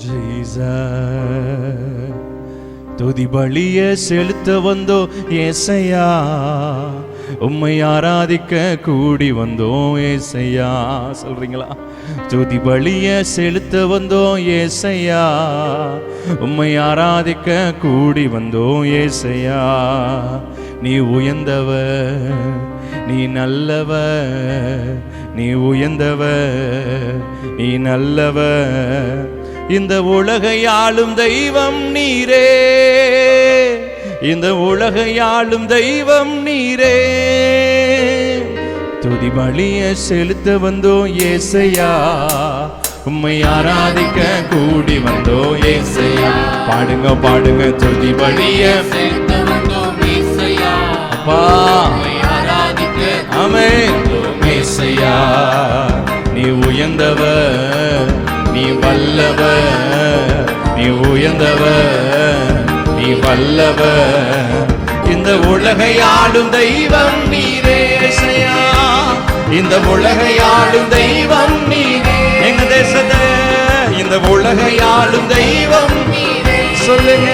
Jesus, துதி பலிய செலுத்த வந்தோ ஏசையா, உம்மை ஆராதிக்க கூடி வந்தோம் ஏசையா. சொல்றீங்களா? துதி பலிய செலுத்த வந்தோம் ஏசையா, உம்மை ஆராதிக்க கூடி வந்தோம் ஏசையா. நீ உயர்ந்தவ, நீ நல்லவ, நீ உயர்ந்தவ, நீ நல்லவ. இந்த உலகை ஆளும் தெய்வம் நீரே, இந்த உலகை ஆளும் தெய்வம் நீரே. துதி பலிய செலுத்த வந்தோம் ஏசையா, உம்மை ஆராதிக்க கூடி வந்தோம் ஏசையா. பாடுங்க பாடுங்க, துதி பலிய செலுத்த வந்தோம் ஏசையா, அப்பா ஆராதிக்க ஆமென் ஏசையா. நீ உயர்ந்தவ, நீ வல்லவ, நீ உயர்ந்தவ, நீ வல்லவ. இந்த உலகை ஆளும் தெய்வம் நீரே ஏசையா, இந்த உலகை ஆளும் தெய்வம் நீரே. எங்க தேசத்தை இந்த உலகை ஆளும் தெய்வம் நீரே. சொல்லுங்க,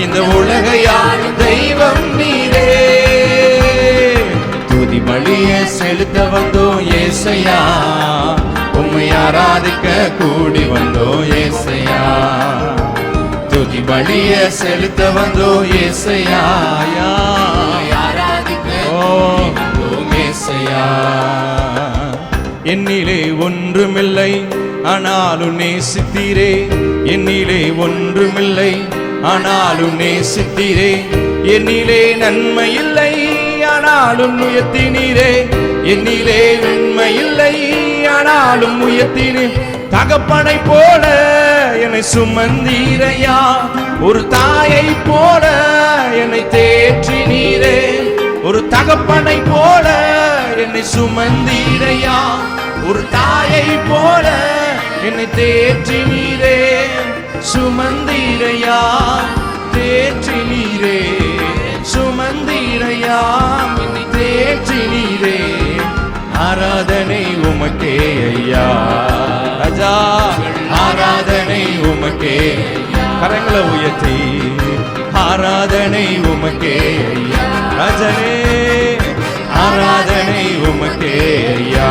இந்த உலகை ஆளும் தெய்வம் நீரே. துதி பலிய செலுத்த வந்தோம் ஏசையா, உம்மை ஆராதிக்க கூடி வந்தோம் ஏசையா. துதி பலிய செலுத்த வந்தோம் ஏசையா, ஆராதிக்க வந்தோம் ஏசையா. என்னிலே ஒன்றுமில்லை ஆனாலும் நேசித்தீரே, என்னிலே ஒன்றுமில்லை ஆனாலும் நேசித்தீரே. என்னிலே நன்மை இல்லை ஆனாலும் உயர்த்தினீரே, என்னிலே நன்மை இல்லை ஆனாலும் உயர்த்தினீர். தகப்பனை போல என்னை சுமந்தீரையா, ஒரு தாயை போல என்னை தேற்றினீரே. ஒரு தகப்பனை போல என்னை சுமந்தீரையா, ஒரு தாயை போல என்னை தேற்றினீரே. சுமந்தீரையா, தேற்றினீரே, சுமந்தீரையா, என்னை தேற்றினீரே. ஆராதனை உமக்கே ஐயா ராஜா, ஆராதனை உமக்கே. கரங்களை உயர்த்தி ஆராதனை உமக்கே ஐயா ராஜனே, ஆராதனை உமக்கே ஐயா.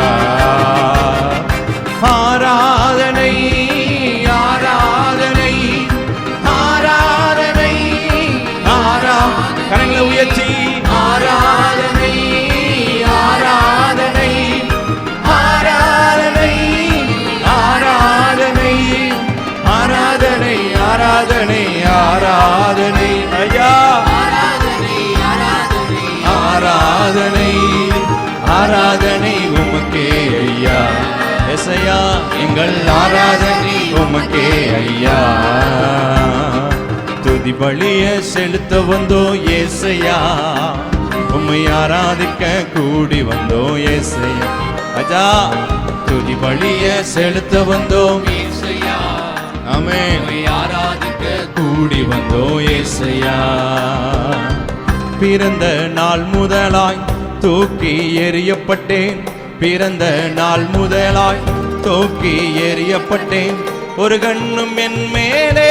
ஆராதனை ஆராதனை ஆராதனை ஆரா. கரங்களை உயர்த்தி ஆராதனை ஆராதனை ஆராதனை ஆராதனை ஆராதனை ஆராதனை ஆராதனை ஐயா. ஆராதனை ஆராதனை உமக்கே ஐயா ஏசையா, எங்கள் ஆராதனை உமக்கே ஐயா. துதி பலிய செலுத்த வந்தோம் ஏசையா, உம்மை ஆராதிக்க கூடி வந்தோம் ஏசையா. அஜா துதி பலிய செலுத்த வந்தோம் ஏசையா, ஆமென் ஆராதிக்க கூடி வந்தோம் ஏசையா. பிறந்த நாள் முதலாய் தூக்கி எறியப்பட்டேன், பிறந்த நாள் முதலாய் தூக்கி எறியப்பட்டேன். ஒரு கண்ணும் என் மேலே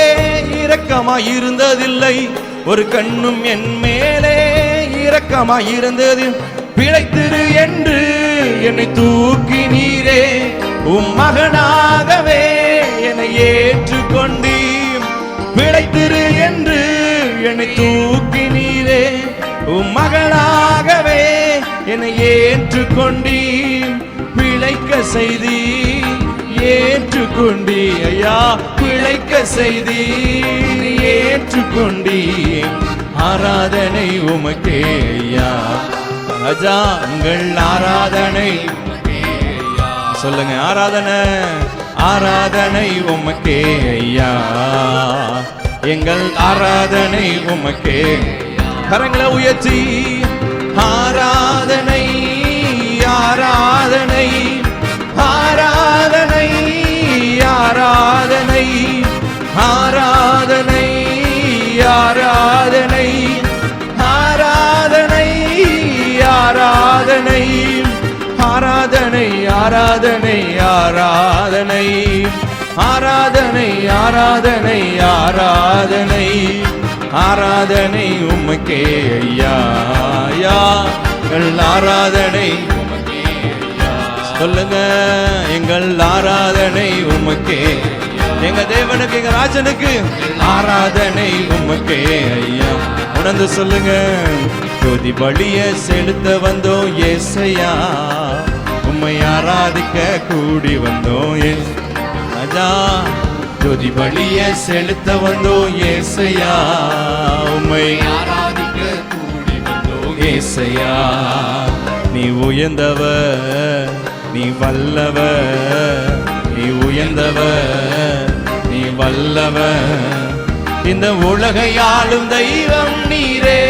இரக்கமாய் இருந்ததில்லை, ஒரு கண்ணும் என் மேலே இரக்கமாய் இருந்தது. பிழைத்திரு என்று என்னை தூக்கி நீரே, உம் மகனாகவே என்னை ஏற்றுக்கொண்டீர். பிழைத்திரு என்று என்னை தூக்கி நீரே, உம் மகளாகவே என்னை ஏற்றுக்கொண்டீர். பிழைக்க செய்தி ஏற்றுக்கொண்டீ ஐயா, பிழைக்க செய்தி ஏற்றுக்கொண்டீர். ஆராதனை உமக்கே ஐயா ராஜா, உங்கள் ஆராதனை. சொல்லுங்க, ஆராதனை ஆராதனை உமக்கே ஐயா, எங்கள் ஆராதனை உமக்கே. கரங்களை உயர்த்தி ஆராதனை ஆராதனை ஆராதனை ஆராதனை ஆராதனை ஆராதனை ஆராதனை ஆராதனை ஆராதனை ஆராதனை ஆராதனை ஆராதனை ஆராதனை ஆராதனை ஆராதனை ஆராதனை உமக்கே ஐயா ஐயா எங்கள் ஆராதனை உமக்கே ஐயா. சொல்லுங்க, எங்கள் ஆராதனை உமக்கே, எங்க தேவனுக்கு எங்க ராஜனுக்கு ஆராதனை உமக்கே ஐயா. உணர்ந்து சொல்லுங்க, ஜோதி பலிய செலுத்த வந்தோம் ஏசையா, உம்மை ஆராதிக்க கூடி வந்தோம் ராஜா. ஜோதி பலிய செலுத்த வந்தோம் ஏசையா, உம்மை ஆராதிக்க கூடி வந்தோம் ஏசையா. நீ உயர்ந்தவர், நீ வல்லவர், நீ உயர்ந்தவர், நீ வல்லவர். இந்த உலகை ஆளும் தெய்வம் நீரே,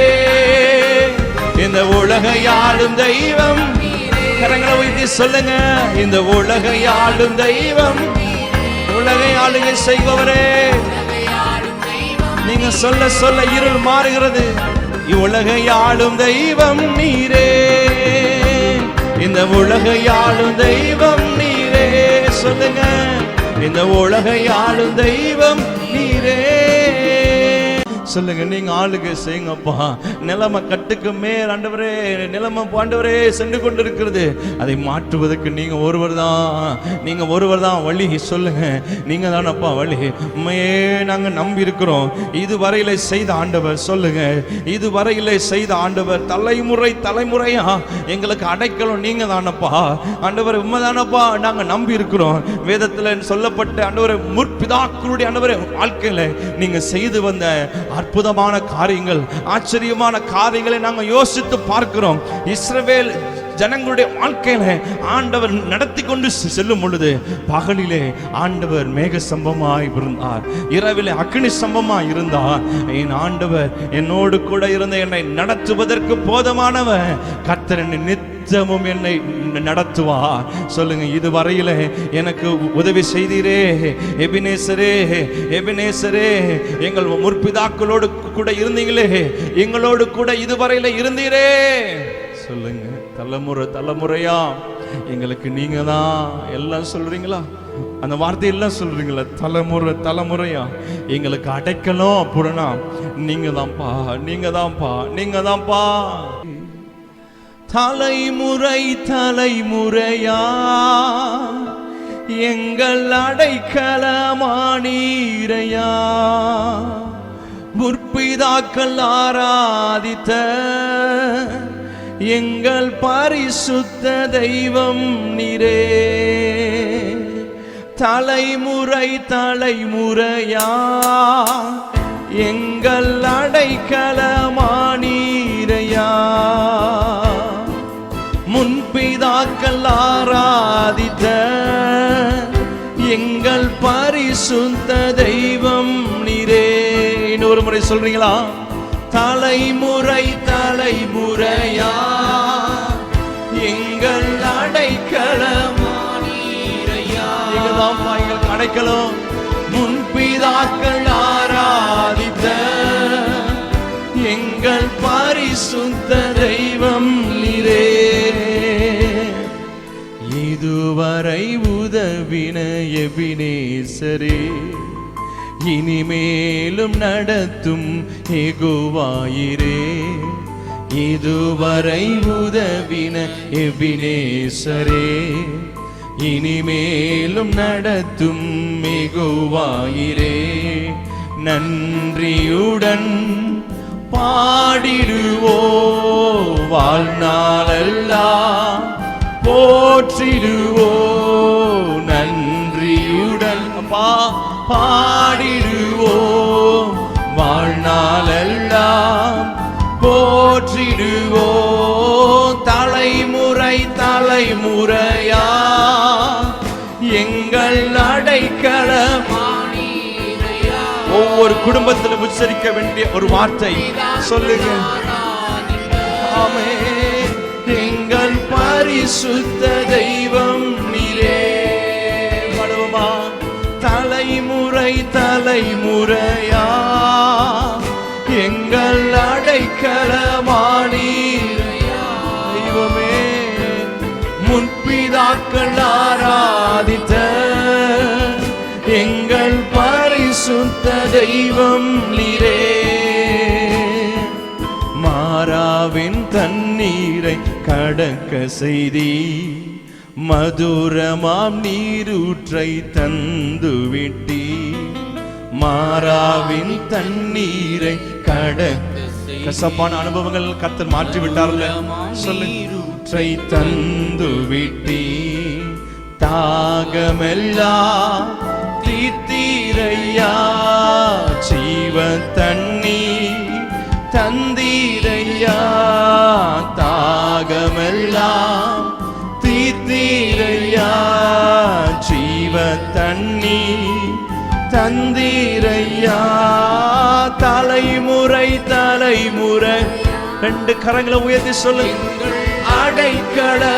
இந்த உலகை ஆளும் தெய்வம். கரங்களை உயர்த்தி சொல்லுங்க, இந்த உலகை ஆளும் தெய்வம், உலகை ஆளுகை செய்பவரே. நீங்க சொல்ல சொல்ல இருள் மாறுகிறது. உலகை ஆளும் தெய்வம் நீரே, இந்த உலகை ஆளும் தெய்வம் நீரே. சொல்லுங்க, இந்த உலகை ஆளும் தெய்வம் நீரே. சொல்லுங்க, நீங்க ஆளுகை செய்யுங்கப்பா. நிலைமை கட்டுக்கு மேல் ஆண்டவரே, நிலைமை ஆண்டவரே சென்று கொண்டிருக்கிறது. அதை மாற்றுவதற்கு நீங்க ஒருவர் தான், நீங்க ஒருவர் தான் வழி. சொல்லுங்க, நீங்க தானப்பா வழி. உண்மையே நாங்க நம்பி இருக்கிறோம். இதுவரையில செய்த ஆண்டவர், சொல்லுங்க, இதுவரையில செய்த ஆண்டவர் தலைமுறை தலைமுறையா எங்களுக்கு அடைக்கலம் நீங்க தானப்பா ஆண்டவர். உண்மைதானப்பா நாங்க நம்பி இருக்கிறோம். வேதத்துல சொல்லப்பட்ட ஆண்டவரை முற்பிதாக்களுடைய ஆண்டவரை வாழ்க்கையில நீங்க செய்து வந்த அற்புதமான காரியங்கள், ஆச்சரியமான காரியங்களை நாங்கள் யோசித்து பார்க்கிறோம். இஸ்ரவேல் ஜனங்களுடைய வாழ்க்கையில ஆண்டவர் நடத்தி கொண்டு செல்லும் பொழுது பகலிலே ஆண்டவர் மேக சம்பமாய் இருந்தார், இரவிலே அக்னி சம்பமாய் இருந்தார். என் ஆண்டவர் என்னோடு கூட இருந்த என்னை நடத்துவதற்கு போதுமானவர். கர்த்தர் என்னை நித்தமும் என்னை நடத்துவார். சொல்லுங்க, இதுவரையில எனக்கு உதவி செய்தீரே எபினேசரே, எபினேசரே. எங்கள் முற்பிதாக்களோடு கூட இருந்தீங்களே, எங்களோடு கூட இதுவரையில இருந்தீரே. சொல்லுங்க, தலைமுறை தலைமுறையா எங்களுக்கு நீங்க தான் எல்லாம் சொல்றீங்களா? அந்த வார்த்தையெல்லாம் சொல்றீங்களா? தலைமுறை தலைமுறையா எங்களுக்கு அடைக்கணும் அப்படின்னா நீங்க தான்ப்பா, நீங்க தான்ப்பா, நீங்க தான்ப்பா. தலைமுறை தலைமுறையா எங்கள் அடைக்கலமானீரையா. முற்பிதாக்கள் ஆராதித்த எங்கள் பரிசுத்த தெய்வம் நீரே. தலைமுறை தலைமுறையா எங்கள் அடைக்கலமானீரையா. முன்பிதாக்கள் ஆராதித்த எங்கள் பரிசுத்த தெய்வம் நீரே. இன்னொரு முறை சொல்றீங்களா? தலைமுறை தலைமுறையா எங்கள் அடைக்கலமானீரையா. நீங்கதான்ப்பா எங்களுக்கு அடைக்கலம். முன்பிதாக்கள் ஆராதித்த எங்கள் பரிசுத்த தெய்வம் நீரே. இதுவரை உதவின எபினேசரே, இனிமேலும் நடத்தும் யெகோவாயிரே. இதுவரை உதவின எபினேசரே, இனிமேலும் நடத்தும் யெகோவாயிரே. நன்றியுடன் பாடிடுவோ வாழ்நாளெல்லாம் போற்றிடுவோ. நன்றியுடன் பாடிடுவோ வாழ்நாளெல்லாம் போற்றிடுவோ. தலைமுறை தலைமுறையா எங்கள் அடைக்கலமானீரையா. ஒவ்வொரு குடும்பத்திலும் உச்சரிக்க வேண்டிய ஒரு வார்த்தை சொல்லுங்க. ஆமென். எங்கள் பரிசுத்த தெய்வம் நீரே. படுவமா? தலைமுறை தலைமுறையா எங்கள் அடைக்கலமானீரையா. தெய்வமே, முன்பிதாக்கள் ஆராதித்த எங்கள் பரிசுத்த தெய்வம் நீரே. மாறாவின் தண்ணீரை கடக்க செய்தி, மதுரமாம் நீரூற்றை தந்து விட்டி. மாறாவின் தண்ணீரை கடக்க, கசப்பான அனுபவங்கள் கர்த்தர் மாற்றி விட்டார்ல, நீரூற்றை தந்து விட்டி. தாகமெல்லாம் தீர்த்தீரையா, ஜீவ தண்ணீர் தந்தீரையா. தாகமெல்லாம் தீர்த்தீரையா, ஜீவ தண்ணீர் தந்தீரையா. தலைமுறை தலைமுறை, ரெண்டு கரங்களை உயர்த்தி சொல்லுங்கள், அடைக்கலமானீரையா.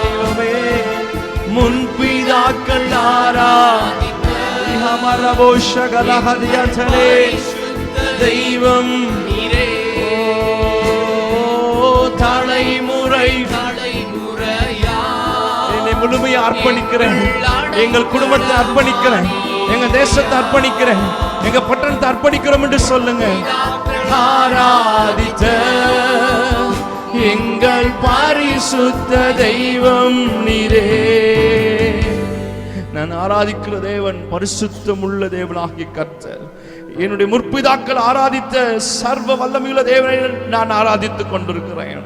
தெய்வமே, முன்பிதாக்கள் தெய்வம் தலைமுறை தலைமுறையா. என்னை முழுமையை அர்ப்பணிக்கிறேன், எங்கள் குடும்பத்தை அர்ப்பணிக்கிறேன், எங்க தேசத்தை அர்ப்பணிக்கிறேன், எங்க பட்டணத்தை அர்ப்பணிக்கிறோம் என்று சொல்லுங்க. ஆராதித்த எங்கள் பரிசுத்த தெய்வம் நீரே. நான் ஆராதிக்கிற தேவன் பரிசுத்தம் உள்ள தேவனாகிய கர்த்தர். என்னுடைய முற்பிதாக்கள் ஆராதித்த சர்வ வல்லமையுள்ள தேவனை நான் ஆராதித்துக் கொண்டிருக்கிறேன்.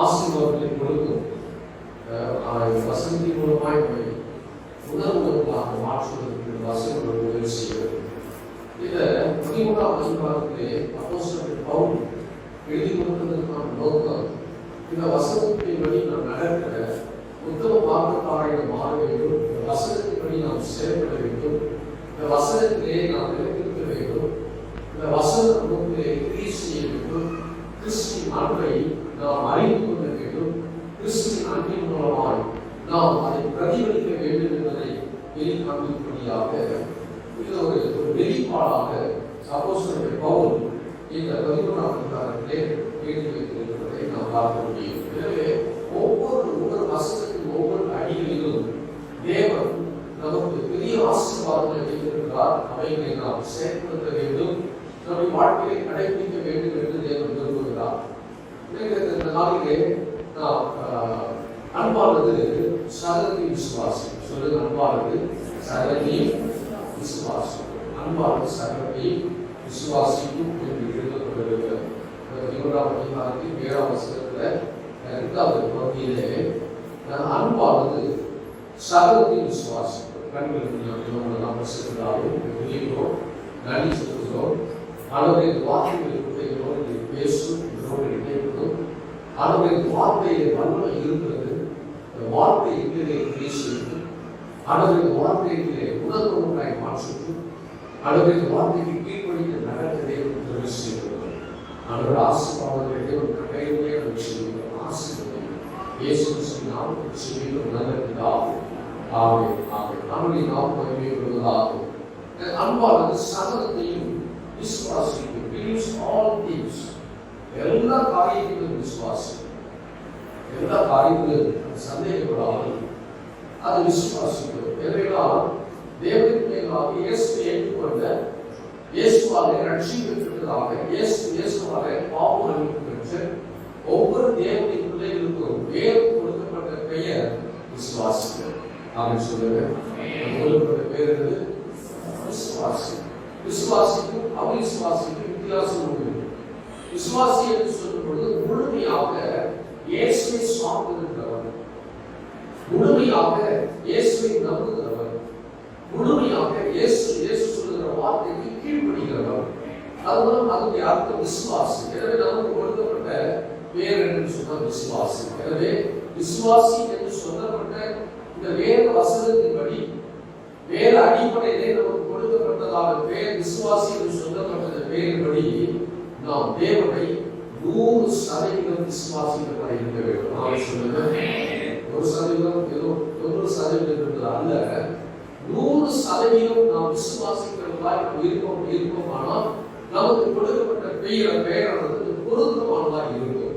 ஆசீர்வாதத்தின் பொழுதும் வசனத்தின் மூலமாய் உணர்வுகளாக மாற்றுவதற்கு வசனம் உதவி செய்கிறது. இதை 11ஆம் அதிகாரத்திலே அப்போஸ்தலன் பவுல் எழுதி கொடுத்ததற்கான நோக்கம், இந்த வசனத்தின்படி நாம் நடக்கிற உத்தம மார்க்கத்தாராக மாற வேண்டும், இந்த வசனத்தின்படி நாம் செயல்பட வேண்டும், இந்த வசனத்திலே நாம் நிலைத்திருக்க வேண்டும், இந்த வசனத்திலே கிரியை செய்ய வேண்டும், கிறிஸ்துவின் அன்பை நாம் அறிந்து கொள்ள வேண்டும், கிறிஸ்துவின் அன்பின் மூலமாய் நாம் அதை பிரதிபலிக்க வேண்டும் என்பதை வெளிக்காண்பிக்கும்படியாக இது ஒரு வெளிப்பாடாக அப்போஸ்தலன் பவுல் இந்த 11ஆம் அதிகாரத்திலே எழுதி வைத்திருக்கிறதை நாம் பார்க்க முடியும். எனவே ஒவ்வொரு வசனத்தின் ஒவ்வொரு அடிகளிலும் தேவன் நமக்கு பெரிய ஆசீர்வாதங்களை வைத்திருக்கிறார். அவைகளை நாம் செயல்படுத்த வேண்டும், நம்முடைய வாழ்க்கையை கடைபிடிக்க வேண்டும் என்று தேவன் விரும்புகிறார். இந்த நாளிலே நாம் அன்பானது சகலத்தை விசுவாசி சொல்லுங்க. அன்பானது சகலத்தையும் விசுவாசி, அன்பானது சகலத்தையும் விசுவாசிக்கும் என்று எழுதப்பட்டிருக்கிறது. 11ஆம் அதிகாரத்தில் 7ஆம் வசனத்தில் 2வது பகுதியிலே அன்பானது சகலத்தையும் விசுவாசிக்கும். கண்களுக்கு நாம் வசிக்கிறோம், வெளியிடுகிறோம், நன்றி சொல்கிறோம். ஆண்டவரே, வார்த்தைகளை குறைகிறோம், பேசும் கேட்கிறோம். ஆண்டவரே, வார்த்தையிலே வல்லமை இருக்கிறது, வார்த்தை எங்களிலே பேசுகிறது. ஆண்டவரே, வார்த்தையிலே உணர்வுகளாய் மாற்றும். ஆண்டவரே, வார்த்தைக்கு கீழ்ப்படிக்க நடக்கவே உதவி செய்கிறது. ஆண்டவர் ஆசீர்வாதங்களை தேவன் கடையிலே செய்கிறோம். ஆசீர்வாதம் இயேசு கிறிஸ்துவின் நாமத்தில் செய்கிறோம். நல்ல பிதாவே, ஆமென், ஆமென். நம்முடைய நாம் மகிமைப்படுவதாகும். அன்பானது சகலத்தையும் விசுவாசிக்கும். believes all things. எல்லா காரியத்திலும் விசுவாசி, எல்லா காரியத்திலும் சந்தேகப்படாமல் அது விசுவாசிக்கும். எனவேதான் தேவனுக்கு மேலாக இயேசுவை ஏற்றுக்கொண்ட, இயேசுவாலே ரட்சிக்கப்பட்டதாக, இயேசுவாலே பாவம் மன்னிப்பு பெற்ற ஒவ்வொரு தேவனுடைய பிள்ளைகளுக்கும் வேறு கொடுக்கப்பட்ட பெயர் விசுவாசிகள். ஆமென் சொல்லுங்க. கொடுக்கப்பட்ட பெயர் என்னது? விசுவாசி. விசுவாசிக்கும் அவிசுவாசிக்கும் வித்தியாசம் உண்டு. விசுவாசி என்று சொல்லும் பொழுது முழுமையாக இயேசுவை சார்ந்திருக்கிறவர், முழுமையாக இயேசுவை நம்புகிறவர், முழுமையாக இயேசு சொல்லுகிற வார்த்தைக்கு கீழ்ப்படுகிறவர். அதுதான் அதனுடைய அர்த்தம் விசுவாசி. எனவே நமக்கு கொடுக்கப்பட்ட பேர் என்று சொன்ன விசுவாசி. எனவே விசுவாசி என்று சொல்லப்பட்ட இந்த வேத வசனத்தின்படி, வேத அடிப்படையிலே நமக்கு கொடுக்கப்பட்டதாக பேர் விசுவாசி என்று சொல்லப்பட்ட பேரின்படி நாம் தேவனை 100% விசுவாசிக்கிறவராக இருக்க வேண்டும். நான் சொல்லுங்க, 1% ஏதோ 90% அல்ல, 100% நாம் விசுவாசிக்கிறவர்களாய் இருப்போமானால் சொன்னால் நமக்கு கொடுக்கப்பட்ட பெயரானது பொருத்தமானதாக இருக்கும்.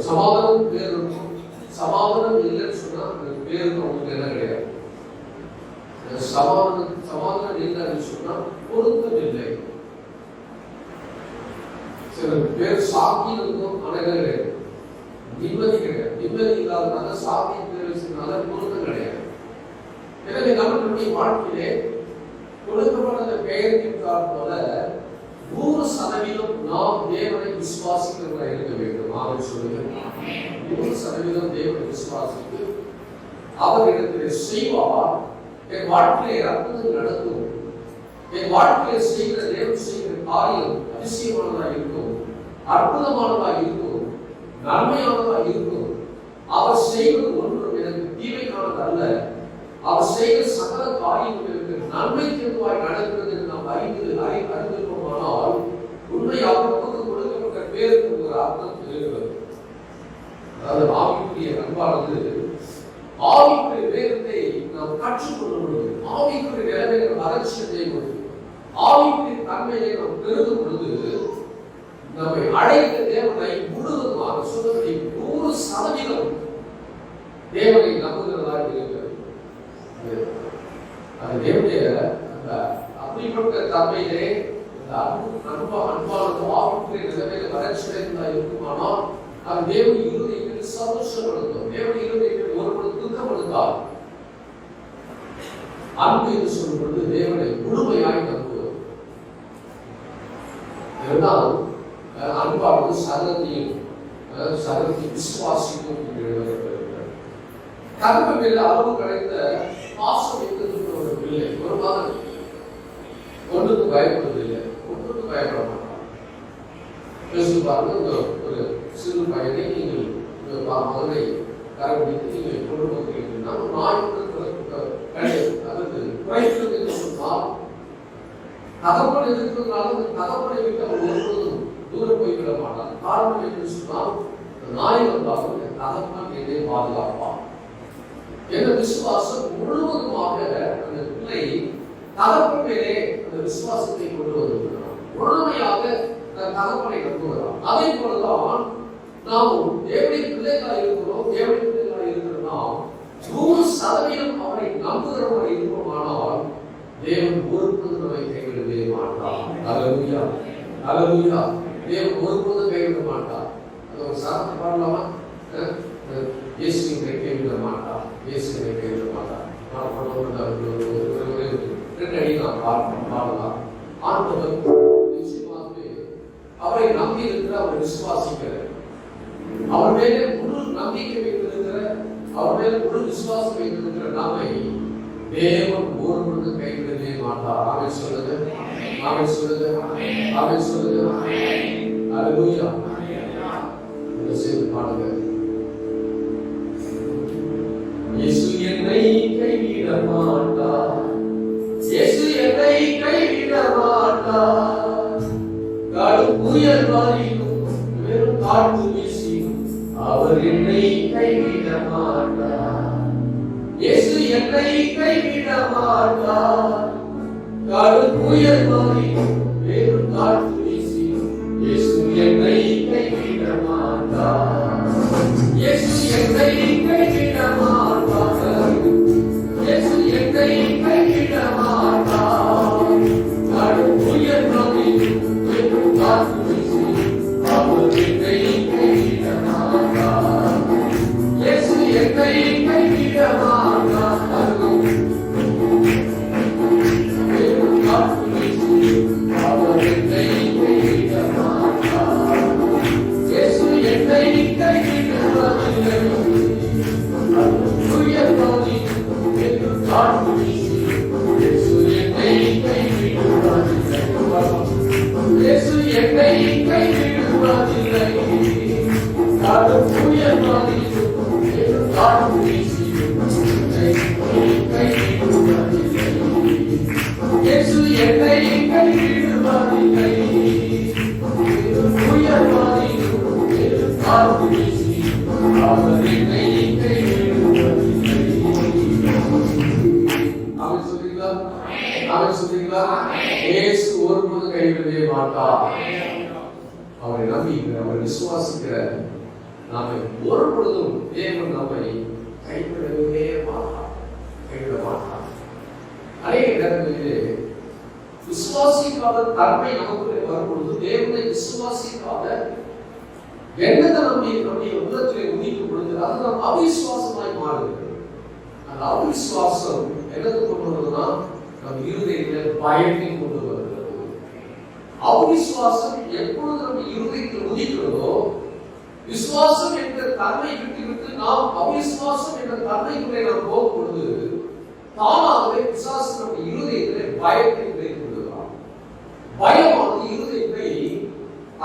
சமாதானம் பேர் இருக்கும், சமாதானம் இல்லைன்னு சொன்னா அந்த பேருக்கு அவங்களுக்கு என்ன கிடையாது. சமாதானம் இல்லைன்னு சொன்னா பொருத்தம் இல்லை. சில பேர் சாக்கி இருக்கும், ஆனா என்ன கிடையாது, நிம்மதி கிடையாது. நிம்மதி இல்லாதனால சாக்கி பேர் வச்சதுனால பொருத்தம் கிடையாது. எனவே நம்மளுடைய வாழ்க்கையிலே கொடுக்கப்பட்ட பெயரின் போல 100% நாம் தேவனை விசுவாசிக்கிறவர்களாக இருக்க வேண்டும். ஆமென் சொல்லுங்க. 100% தேவனை விசுவாசித்து அவரிடத்திலே செய்வார். என் வாழ்க்கையிலே அற்புதங்கள் நடக்கும். என் வாழ்க்கையை செய்கிற தேவன் செய்கிற காரியம் அதிசயமானதாக இருக்கும், அற்புதமானதாக இருக்கும், நன்மையானதாக இருக்கும். அவர் செய்வது ஒன்றும் எனக்கு தீமைக்கானது அல்ல. அவர் செய்கிற சகல காரியங்களுக்கு நன்மைக்கு எதுவாய் நடக்கிறது என்று நாம் அறிந்திருப்போமானால் உண்மையாக நமக்கு கொடுக்கப்பட்ட பேருக்கு ஒரு அர்த்தம் தெரிகிறது. அதாவது ஆவிக்குரிய அன்பானது ஆவிக்குரிய வேதத்தை நாம் கற்றுக்கொள்ளும் பொழுது, ஆவிக்குரிய நிலைமையை வளர்ச்சி செய்யும் பொழுது, ஆவிக்குரிய தன்மையை நாம் பெருகும் பொழுது நம்மை அழைத்த தேவனை முழுவதுமாக சொல்வதை 100% தேவனை நம்புகிறதா இருக்கிறது. அது தேவனுடைய அப்படிப்பட்ட தன்மையிலே அன்பானது ஆவிக்குரிய நிலைமையில வளர்ச்சியடைந்ததா இருக்குமானால் அது தேவனுடைய இருதயத்தில் சந்தோஷப்படுத்தும். தேவனுடைய இருதயத்தில் ஒருவன் துக்கப்படுத்தால் அன்பு என்று சொல்லும் பொழுது தேவனை முழுமையாய் நம்புவது. இதனால் அன்பானது சகலத்தையும் விசுவாசிக்கும் தகவ மேல அளவு கிடைத்த பாசம் வைத்திருக்கிற ஒரு பிள்ளை ஒரு மகன் ஒன்றுக்கு பயப்படுவதில்லை, ஒன்றுக்கு பயப்பட மாட்டான். பேசி பாருங்க, ஒரு சிறு பையனை நீங்கள் மகனை கரப்பிடித்து நீங்கள் கொண்டு போகிறீங்கன்னா நாய் அதற்கு குறைக்கிறது என்று சொன்னால் தகப்பன் எதிர்க்கிறதுனால அந்த தகப்பனை விட்டு அவர் ஒருபொழுதும் தூரம் போய்விட மாட்டார். காரணம் என்று சொன்னால் நாய் வந்தாலும் தகப்பன் என்னை பாதுகாப்பான் என்ற விசுவாசம் முழுவதுமாக அந்த பிள்ளை தகப்பன் மேலே அந்த விசுவாசத்தை கொண்டு வருகிறார். முழுமையாக தகப்பனை நம்புகிறார். அதே போலதான் நாமும் தேவனுடைய பிள்ளைகளாக இருக்கிறோம். தேவனுடைய பிள்ளைகளாக இருக்கிற நாம் 100% அவரை நம்புகிறவராக இருப்போமானால் தேவன் ஒருபோதும் நம்மை கைவிடவே மாட்டார். அல்லேலூயா, அல்லேலூயா. தேவன் ஒருபோதும் கைவிட மாட்டார். அது ஒரு சாதனை பாடலாமா? இயேசுவை கைவிட மாட்டார், இயேசுவை கைவிட மாட்டார். ரெண்டு அடி நாம் பாடலாம். ஆண்டவர் நிச்சயமாகவே அவரை நம்பி இருக்கிற, அவரை விசுவாசிக்கிற, அவர் மேலே முழு நம்பிக்கை வைத்திருக்கிற, அவர் மேலே முழு விசுவாசம் வைத்திருக்கிற நாமை தேவன் ஒருவருக்கு கைவிடவே மாட்டார். ஆமென் சொல்லுங்க, ஆமென் சொல்லுங்க, ஆமென் சொல்லுங்க. அல்லேலூயா. சேர்ந்து பாடுங்க. இயேசு என்னை கைவிட மாட்டார், இயேசு என்னை கைவிட மாட்டார். கடும் புயல் வாரிலும் வெறும் காற்று வீசிலும் அவர் என்னை கைவிட மாட்டார். இயேசு என்னை கைவிட மாட்டார். கடும் புயல் வாரிலும் வெறும் காற்று வீசிலும் இயேசு என்னை கைவிட மாட்டார். இயேசு என்னை கைவிட மாட்டார். இயேசு என்னை கைவிட மாட்டார். கடும் புயல் வாரிலும் வெறும் காற்று வீசிலும் அவர் என்னை கைவிட மாட்டார். இயேசு என்னை கைவிட மாட்டார். வெறும் காற்று வீசிலும் அவர் என்னை கைவிட மாட்டார். இயேசு என்னை கைவிடுவதில்லை. புயல் வாரிலும் வெறும் காற்று வீசிலும் இயேசு என்னை கைவிடுவதில்லை. இயேசு என்னை கைவிடுவதில்லை. கடும் புயல் வாரிலும் வெறும் காற்று வீசிலும் என்னை கைவிடுவதில்லை. இயேசு என்னை கைவிடுவதில்லை. வெறும் புயல் வாரிலும் வெறும் காற்று வீசிலும் அவர் என்னை கைவிடுவதில்லை. ஆமென் சொல்றீங்களா? ஆமென் சொல்றீங்களா? இயேசு ஒருபோதும் கைவிடவே மாட்டார். அவரை நம்புகிற, அவரை விசுவாசிக்கிற நாம ஒருபொழுதும் தேவன் நம்மை கைவிடவே மாட்டார், கைவிட மாட்டார். அநேக நேரங்களிலே விசுவாசிக்காத தன்மை நமக்குள்ளே வரும்பொழுது தேவனை விசுவாசிக்காத எண்ணத்தை நம்முடைய உள்ளத்திலே உதிக்கும் பொழுது அது நம் அவிசுவாசமாய் மாறுகிறது. அந்த அவிசுவாசம் என்னது கொண்டு வருதுன்னா நம் இருதயத்தில் பயத்தை கொண்டு வருகிறது. அவிசுவாசம் எப்பொழுது நம்ம இருதயத்தில் உதிக்கிறதோ, விசுவாசம் என்ற தன்மை விட்டு நாம் அவிசுவாசம் என்ற தன்மைக்குள்ளே நாம் போகும் பொழுது தானாகவே பிசாசு நம்ம இருதயத்திலே பயத்தை விதைத்து விடுகிறார். பயமானது இருதயத்தை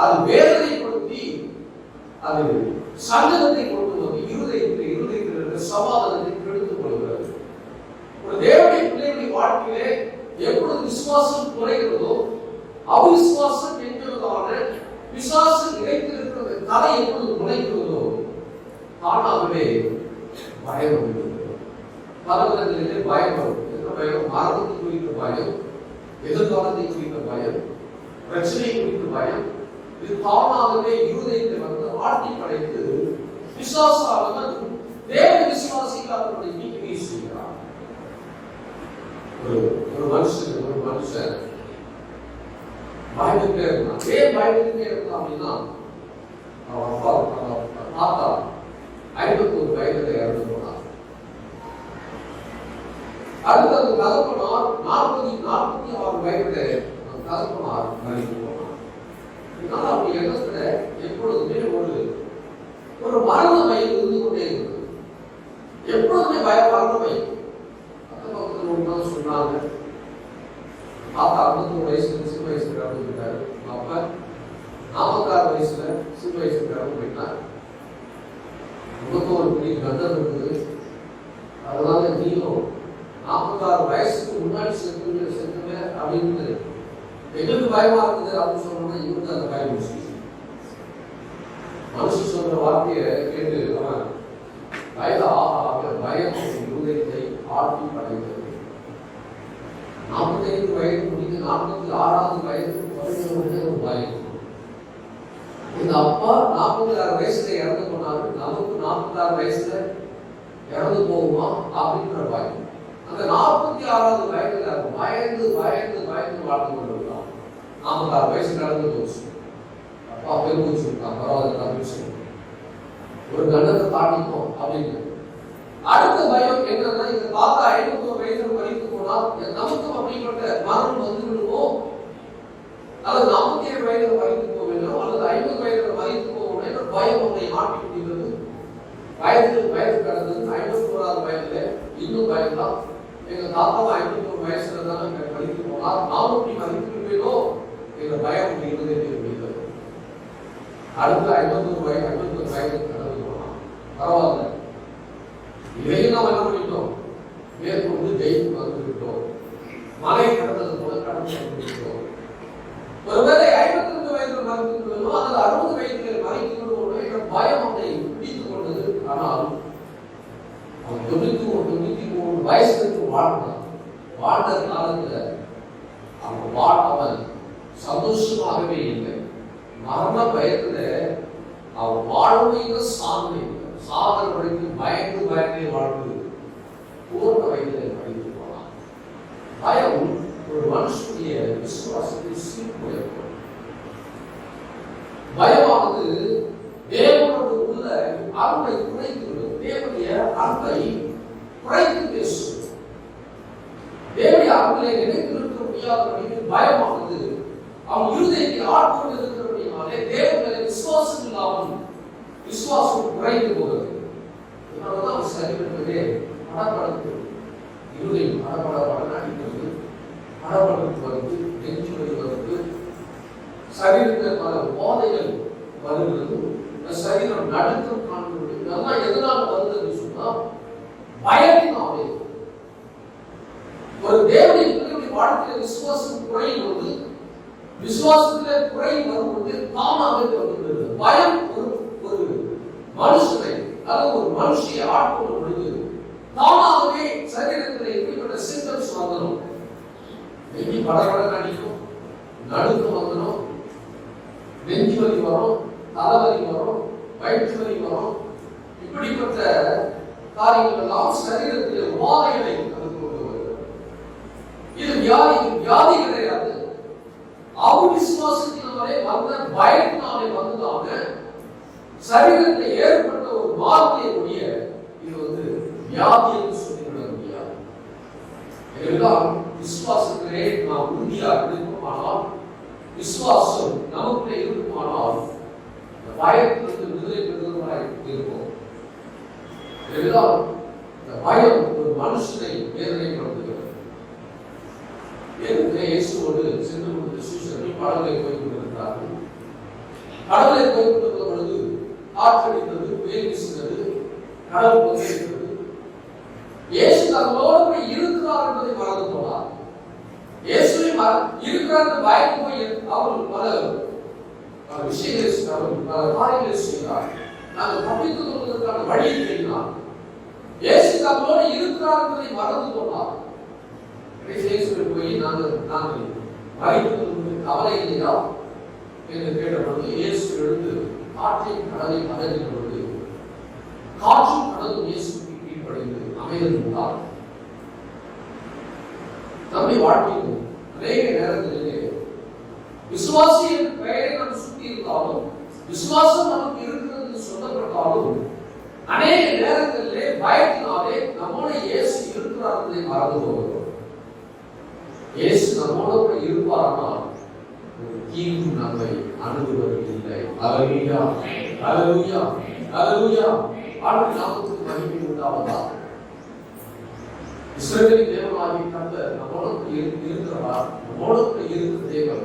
அது வேதனைப்படுத்தி அது சஞ்சலத்தை கொண்டு வந்து இருதயத்தில் சமாதானத்தை கெடுத்துக் கொள்கிறது. ஒரு தேவனுடைய பிள்ளைகளுடைய வாழ்க்கையிலே எப்பொழுது விசுவாசம் குறைகிறதோ, அவிசுவாசம் என்கிறதான பிசாசு இணைத்திருக்கிற தலை எப்பொழுது குறைகிறதோ தானாகவே பயம் வருகிறது. பல விதங்களிலே பயம் வரும். என்ன பயம்? மரணத்தை குறித்த பயம், எதிர்காலத்தை குறித்த பயம், பிரச்சனை குறித்த பயம். இது தானாகவே இருதயத்தை வந்து ஆட்டி படைத்து விசுவாசானவன் தேவ விசுவாசிக்காதவனை நீக்கி செய்கிறார். ஒரு மனுஷன் பயந்துட்டே இருந்தான். ஏன் பயந்துட்டே இருந்தான் அப்படின்னா, அவன் அப்பா தாத்தா 51 வயதுல இறந்து போனார். அடுத்து அந்த தகப்பனார் 46 வயதுல தகப்பனார் மறித்து போனார். இதனால அப்படி எண்ணத்துல எப்பொழுதுமே ஒரு மரண பயம் இருந்து கொண்டே இருந்தது. எப்பொழுதுமே மரண பயம். அந்த பக்கத்தில் ஒன்று சொன்னாங்க, தாத்தா 61 வயசுல சிறு வயசுல இறந்து போயிட்டாரு. அப்ப 46 வயசுல சிறு வயசுல இறந்து போயிட்டார். ஒரு பெரிய கந்தம் இருக்குது. அதனால நீங்களும் 46 வயசுக்கு முன்னாடி செத்துமே அப்படின்னு எங்களுக்கு பயமா இருக்குது அப்படின்னு சொன்னோம்னா இவருக்கு அந்த பயம் முடிச்சு. மனுஷன் சொல்ற வார்த்தையை கேட்டு அவன் வயது ஆக பயம் இருதயத்தை ஆட்டி படைத்தது. 45 வயது முடிந்து 46வது வயதுக்கு ஒரு பயம். இந்த அப்பா 46 வயசுல இறந்து போனாரு, நமக்கு 46 வயசுல இறந்து போகுமா அப்படின்ற பயம். அந்த 46வது வயதுல பயந்து பயந்து பயந்து வாழ்ந்து கொண்டிருக்கான். 46 வயசு நடந்து போச்சு. அப்பா பெருமூச்சு இருக்கான், பரவாயில்ல தப்பிச்சு ஒரு கண்டத்தை தாண்டிப்போம் அப்படின்னு. அடுத்த பயம் என்னன்னா, இந்த தாத்தா 51 வயசுல மறித்து போனால் நமக்கும் அப்படிப்பட்ட மரணம் வந்து விடுவோம், அல்லது 47 வயதுல மறித்து போக வேண்டும், அல்லது 50 வயதுல மறித்து போக வேண்டும். பயம் அவனை ஆட்டி விடுகிறது. வயது கடந்தது 51வது வயதுல இன்னும் பயம்தான். எங்க தாத்தா 51 வயசுல தான் மறித்து போனார், நானும் இப்படி மறித்து விடுவேனோ என்ற பயம் இருந்தது. அடுத்த 51 வயது கடந்து போனான். பரவாயில்ல, இதையும் நாம் என்ன பண்ணிட்டோம், மேற்கொண்டு ஜெயித்து வந்து விட்டோம். மலை கடந்தது போல கடந்து வந்து விட்டோம். ஒருவேளை 52 வயதில் மறைத்து கொள்ளணும், அல்லது 60 வயதில் மறைத்து கொள்ளணும் என்ற பயம் அவனை பிடித்துக் கொண்டது. ஆனால் அவன் 93 வயசுக்கு வாழ்ந்த காலத்துல அவன் சந்தோஷமாகவே இல்லை. மரண பயத்துல அவன் வாழ்வையில சாதனை வரைக்கும் பயந்து வாழ்ந்து பூர்ண வயதிலே மறைத்து போனான். பயம் ஒரு மனுஷனுடைய விசுவாசத்தை சீர்குலைக்கும். பயமானது தேவனோடு உள்ள அன்பை குறைத்துவிடும். தேவனுடைய அன்பை குறைத்து பேசும். தேவனுடைய அன்பிலே நினைத்து நிற்க முடியாதபடி பயமானது அவன் இருதயத்தை ஆட்கொண்டு இருக்கிறபடியாலே தேவனுடைய விசுவாசம் இல்லாமல் விசுவாசம் குறைந்து போகிறது. இதனாலதான் அவன் சரிபடுவதே படப்படத்து இருதயம் படப்பட நடிக்கிறது, படப்படத்து வருது, நெஞ்சு வலி வருது, சரீரத்தில் பல போதைகள் வருகிறது, சரீரம் நடுக்கம் காண்கிறது. இதெல்லாம் எதனால வருதுன்னு சொன்னா பயத்தினாலே. ஒரு தேவனுடைய வாழ்க்கையில விசுவாசம் குறையும் போது, விசுவாசத்திலே குறை வரும்போது தானாகவே வருகிறது. பயம் ஒரு மனுஷனை அல்லது ஒரு மனுஷியை ஆட்கொள்ளும் பொழுது தானாகவே சரீரத்தில் இப்படிப்பட்ட சிம்டம்ஸ் வந்துடும். நெஞ்சு படபட அடிக்கும், நடுக்கம் வந்துடும், நெஞ்சு வலி வரும், தலைவலி வரும், வயிற்று வலி வரும். இப்படிப்பட்ட காரியங்கள் எல்லாம் சரீரத்தில் உபாதைகளை கொண்டு வருகிறது. இது வியாதி கிடையாது. அவிசுவாசத்தினாலே வந்த பயத்தினாலே வந்ததான சரீரத்தில் ஏற்பட்ட ஒரு மாறுதலை ஒழிய இது வியாதி என்று சொல்லிவிட முடியாது. எல்லாம் விசுவாசத்திலே நாம் உறுதியாக இருக்குமானால், விசுவாசம் நமக்கு இருக்குமானால் பயத்திலிருந்து விடுதலை பெறுவதாக இருக்கும். எல்லாம் இந்த பயம் ஒரு மனுஷனை வேதனைப்படுத்துகிறது. இயேசுவோடு சென்று கொண்டு சீஷர்கள் கடலை போய் கொண்டிருந்தார்கள். கடலை போய் கொண்டிருந்த பொழுது காற்றடித்தது, புயல் வீசினது, கடல் கொந்தளித்தது. இயேசு தங்களோடு கூட இருக்கிறார் என்பதை மறந்து போனார். இயேசுவை இருக்கிறார் பயந்து போய் அவர் பல விஷயங்களை பல காரியங்களை செய்தார். நாங்கள் தப்பித்துக் கொள்வதற்கான வழியை தேடினார். இயேசு தங்களோடு இருக்கிறார் என்பதை மறந்து போனார். போய் நாங்கள் மறைப்பது கவலை இல்லையா என்று கேட்டபொழுது இயேசு எழுந்து காற்றையும் கடலையும் அகற்றின பொழுது காற்றும் கடலும் இயேசுக்கு கீழ்ப்படைந்து அமைந்திருந்தார். நம்முடைய வாழ்க்கையில் அநேக நேரங்களிலே விசுவாசி என்ற பெயரை நாம் சுற்றி இருந்தாலும், விசுவாசம் நமக்கு இருக்கிறது என்று சொல்லப்பட்டாலும், அநேக நேரங்களிலே பயத்தினாலே நம்மோட இயேசு இருக்கிறார் என்பதை மறந்து போகிறோம். இயேசு நம்மோட கூட இருப்பாரானால் தீங்கு நம்மை அணுகுவதில்லை. அல்லேலூயா, அல்லேலூயா, அல்லேலூயா. ஆண்டவருடைய நாமத்துக்கு மகிமை உண்டாவதாக. இஸ்ரவேலின் தேவனாகிய கர்த்தர் நம்மோட கூட இருக்கிறார். நம்மோட கூட இருக்கிற தேவன்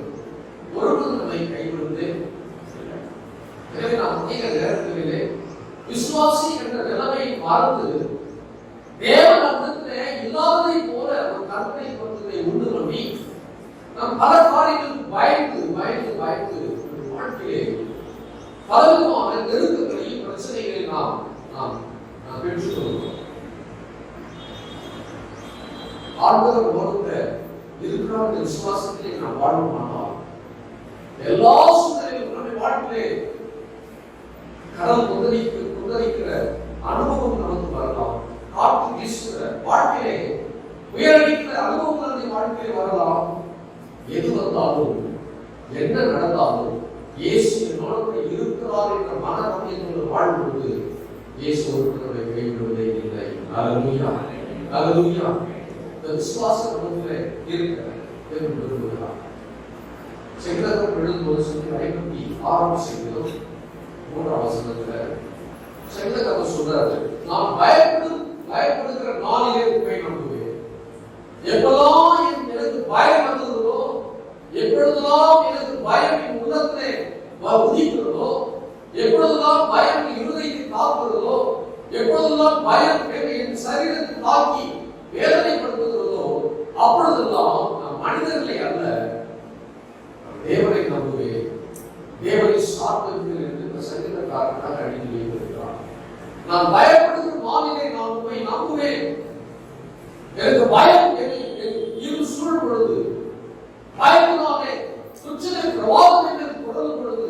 ஒருவரும் நம்மை கைவிடுவதே இல்லை. எனவே நாம் அநேக நேரங்களிலே விசுவாசி என்ற நிலைமையை மறந்து தேவன் நம்மிடத்திலே இல்லாததை போல ஒரு கற்பனை பந்தத்தை உண்டு பண்ணி நாம் பல காரியங்களுக்கு பயந்து பயந்து பயந்து வாழ்க்கையிலே பலவிதமான நெருக்கங்களையும் பிரச்சனைகளை நாம் பெற்றுக் கொள்கிறோம். ஆண்டவர் நம்மோடு இருக்கிற விசுவாசத்திலே நாம் வாழ்வோமானால் எல்லா சூழ்நிலையிலும் நம்முடைய வாழ்க்கையிலே கடல் கொந்தளிக்கிற அனுபவம் நமக்கு வரலாம். காற்று வீசுகிற வாழ்க்கையிலே உயரடிக்கிற அனுபவம் நம்முடைய வாழ்க்கையிலே வரலாம். எது வந்தாலும் என்ன நடந்தாலும் இயேசு என்னோடு இருக்கிறார் என்ற மனநம்பிக்கையோடு வாழ்வது இயேசு ஒருவரை கைவிடுவதே இல்லை. அல்லேலூயா, அல்லேலூயா. இந்த விசுவாசம் நமக்கு இருக்க தேவன் விரும்புகிறார். செங்கடல் எழுதும்போது சொல்லி 56ஆம் சங்கீதம் 3ஆம் வசனத்துல செங்கடல் சொல்றாரு, நான் பயப்படுகிற நாளிலே உண்மை நம்புவேன். எப்பெல்லாம் எனக்கு பயம் வந்ததோ, எப்பொழுதெல்லாம் எனக்கு பயம் என் உள்ளத்திலே உதிக்கிறதோ, எப்பொழுதெல்லாம் பயம் இருதயத்தை தாக்குகிறதோ, எப்பொழுதெல்லாம் பயம் என் சரீரத்தை தாக்கி வேதனைப்படுத்துகிறதோ, அப்பொழுதெல்லாம் நான் மனிதர்களை அல்ல தேவனை நம்புவேன். தேவனை சார்ந்திருக்கிறேன் என்று சங்கீதக்காரனாக அடித்து வைத்திருக்கிறார். நான் பயப்படுகிற நாளிலே நான் உண்மை நம்புவேன். எனக்கு பயம் இரு சூழ் பொழுது, பயத்தினாலே துச்சனை பிரவாதம் என்று தொடரும் பொழுது,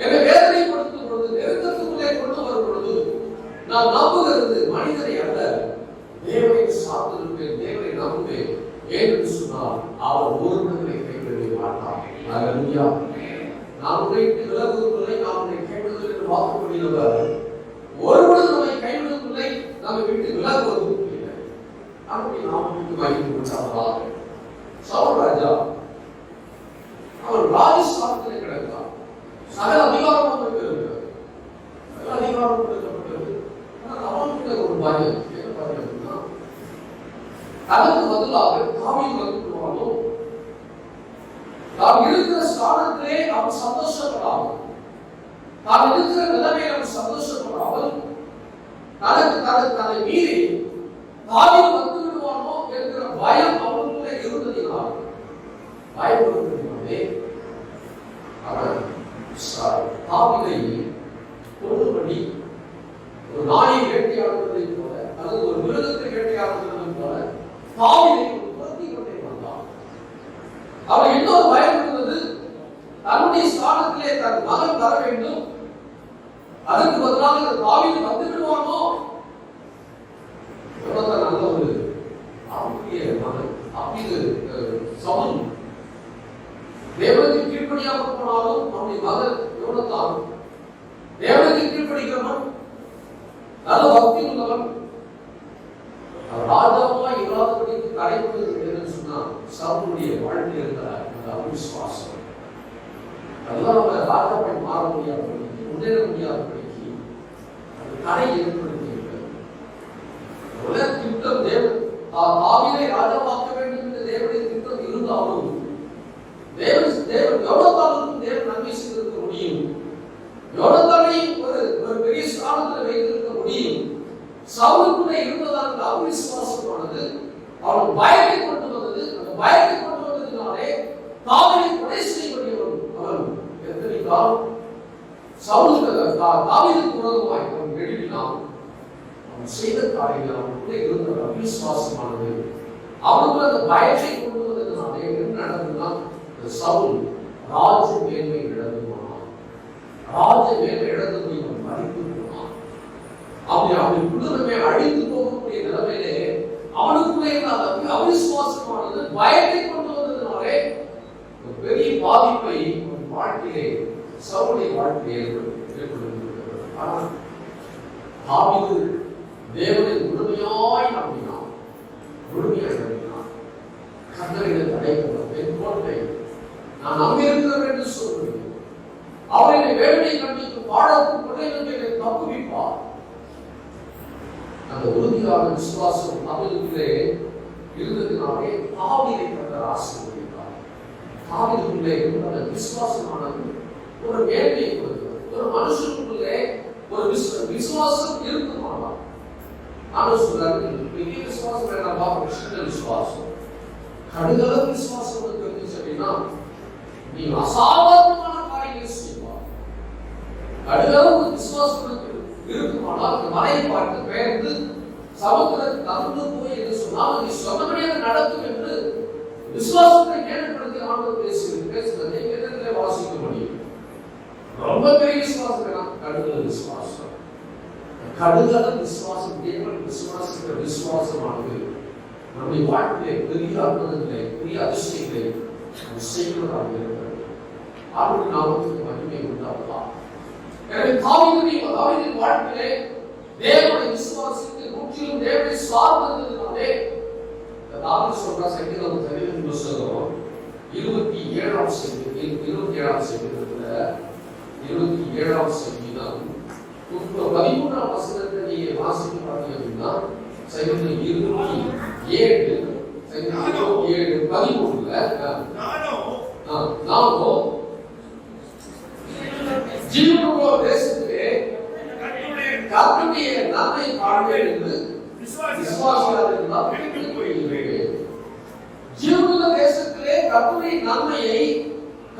என்னை வேதனைப்படுத்தும் பொழுது, நெருக்கத்துக்குள்ளே கொண்டு வரும் பொழுது, நான் நம்புகிறது மனிதரை அல்ல தேவனை சார்ந்திருப்பேன், தேவனை நம்புவேன். ஏன்னு சொன்னால் அவர் ஒரு மனிதனை கைவிடவே மாட்டார். அல்லேலூயா. நான் உன்னை விலகுவதில்லை, நான் உன்னை கைவிடுவதில்லை என்று வாக்குறுதியவர் ஒருவரும் நம்மை கைவிடுவதில்லை, நம்மை விட்டு விலகுவதும் இல்லை. அப்படி நாம் மகிழ்ந்து கொண்டார். சவுல் ராஜா அவர் ராஜஸ்தானத்திலே கிடந்தார். சகல அதிகாரம் இருக்கிறது, சகல அதிகாரம் கொடுக்கப்பட்டது. அவனுக்கு ஒரு பயம், என்ன பயம் அப்படின்னா, அதற்கு பதிலாக தாவீது வந்துவானோ, நாம் இருக்கிற ஸ்தானத்திலே அவன் சந்தோஷப்படாமல், நாம் இருக்கிற நிலைமையை அவன் சந்தோஷப்படாமல், தன்னை மீறி தாவீது வந்து விடுவானோ என்கிற பயம் அவனுக்குள்ளே இருந்ததினால், பயப்படுவதனாலே அவன் தாவீதை கொண்டுபடி ஒரு நாயை வேட்டையாடுவதை போல அல்லது ஒரு மிருகத்தை வேட்டையாடுவதை போல தாவீதை துரத்தி கொண்டே வந்தான். அவர் இன்னொரு பயம் இருந்தது, தன்னுடைய ஸ்தானத்திலே தன் மகன் வர வேண்டும், அதற்கு பதிலாக தாவீது வந்து விடுவானோ. நல்ல ஒரு அவருடைய மகன் தாவீது சவுல் தேவனுக்கு கீழ்ப்படியாமல் போனாலும் அவனுடைய மகன் யோனத்தான் தேவனுக்கு கீழ்ப்படிக்கிறவன், நல்ல பக்தி உள்ளவன். ராஜாவாய் இல்லாதபடிக்கு தடைப்பட்டது என்னன்னு சொன்னா சவுலுடைய வாழ்க்கையில் இருக்கிற அந்த அவிசுவாசம். அதெல்லாம் நம்ம ராஜாவாய் மாற முடியாதபடிக்கு, முன்னேற முடியாதபடிக்கு அது தடை ஏற்படுத்தியிருக்கிறது. திட்டம் தாவீதை ராஜாவாக்க வேண்டும் என்ற தேவனுடைய திட்டம் இருந்தாலும் தேவன் யோனத்தானுக்கும் தேவன் நன்மை செய்திருக்க முடியும். யோனத்தானை ஒரு பெரிய ஸ்தானத்தில் வைத்திருக்க முடியும். சவுலுக்குள்ளே இருந்ததால் அந்த அவிசுவாசமானது அவன் பயத்தை கொண்டு வந்தது. அந்த பயத்தை கொண்டு வந்ததினாலே தாவீதை கொலை செய்யக்கூடியவன் அவன் எத்தனை காலம் சவுலுக்கு தாவீதுக்கு விரோதமாய் அவன் எழுதினான். அவன் செய்த காரியங்கள் அவனுக்குள்ளே இருந்த அவிசுவாசமானது அவனுக்குள்ள அந்த பயத்தை கொண்டு வந்ததினாலே என்ன நடந்ததுன்னா சவுல் ராஜ மேன்மை இழந்து போனான். ராஜ மேன்மை இழந்து போய் அவன் மறித்து போனான். அவனுடைய குடும்பமே அழிந்து போகக்கூடிய நிலைமையிலே அவனுக்குள்ளே இருந்த அவிசுவாசமானது பயத்தை கொண்டு வந்ததினாலே ஒரு பெரிய பாதிப்பை வாழ்க்கையிலே சவுளுடைய வாழ்க்கையை ஏற்படுத்தியிருக்கிறது. ஆனால் தாவீது தேவனை முழுமையாய் நம்பினான், முழுமையாய் நம்பினான். கர்த்தரை தடைப்படும் என் கோட்டை நான் நம்பியிருக்கிறேன் என்று சொல்கிறேன். அவரை வேலை கண்டித்து வாழக்கும் பிள்ளைகளை தப்புவிப்பார். அந்த உறுதியான விசுவாசம் தாவீதுக்குள்ளே இருந்ததினாலே தாவீதை கர்த்தர் ஆசீர்வதித்தார். தாவீதுக்குள்ளே இருந்த அந்த விசுவாசமானது ஒரு மேன்மையை கொடுக்கிறது. ஒரு மனுஷனுக்குள்ளே ஒரு விசுவாசம் இருக்குமானால் நான் சொல்றாரு பெரிய விசுவாசம் வேண்டாம், சின்ன விசுவாசம் கடுகளவு விசுவாசம் இருந்துச்சு அப்படின்னா நீ அசாதாரணமான காரியங்களை செய்வார். கடுகளவு விசுவாசம் இருக்குமானால் அந்த மலையை பார்த்து பெயர்ந்து சமுத்திரத்தை தந்து போய் என்று சொன்னால் நீ சொன்னபடியாக நடக்கும் என்று விசுவாசத்தை கேள்விப்படுத்தி ஆண்டவர் பேசுகிறதை வேதத்திலே வாசிக்க முடியும். ரொம்ப பெரிய விசுவாசம் வேணாம், கடுகளவு விசுவாசம். கடுகளவு விசுவாசம் தேவன் விசுவாசிக்கிற விசுவாசமானது நம்முடைய வாழ்க்கையிலே பெரிய அற்புதங்களை பெரிய அதிசயங்களை செய்வதாக இருக்கிறது. ஆண்டவருடைய நாமத்துக்கு மகிமை உண்டாகலாம். எனவே தாவீதின் வாழ்க்கையிலே தேவனை விசுவாசித்து முற்றிலும் தேவனை சார்ந்ததினாலே தாவீது சொல்ற சங்கீதம் 27 27ஆம் சங்கீதத்துல 27ஆம் சங்கீதம் 13ஆம் வசனத்தை நீங்க வாசித்து பார்த்தீங்க அப்படின்னா சங்கீதம் 27 நானோ ஜீவனுள்ள தேசத்திலே கர்த்தருடைய நன்மை காண்பேன் என்று விசுவாசியாக இருந்தால் போய்கிறேன். ஜீவனுள்ள தேசத்திலே கர்த்தருடைய நன்மையை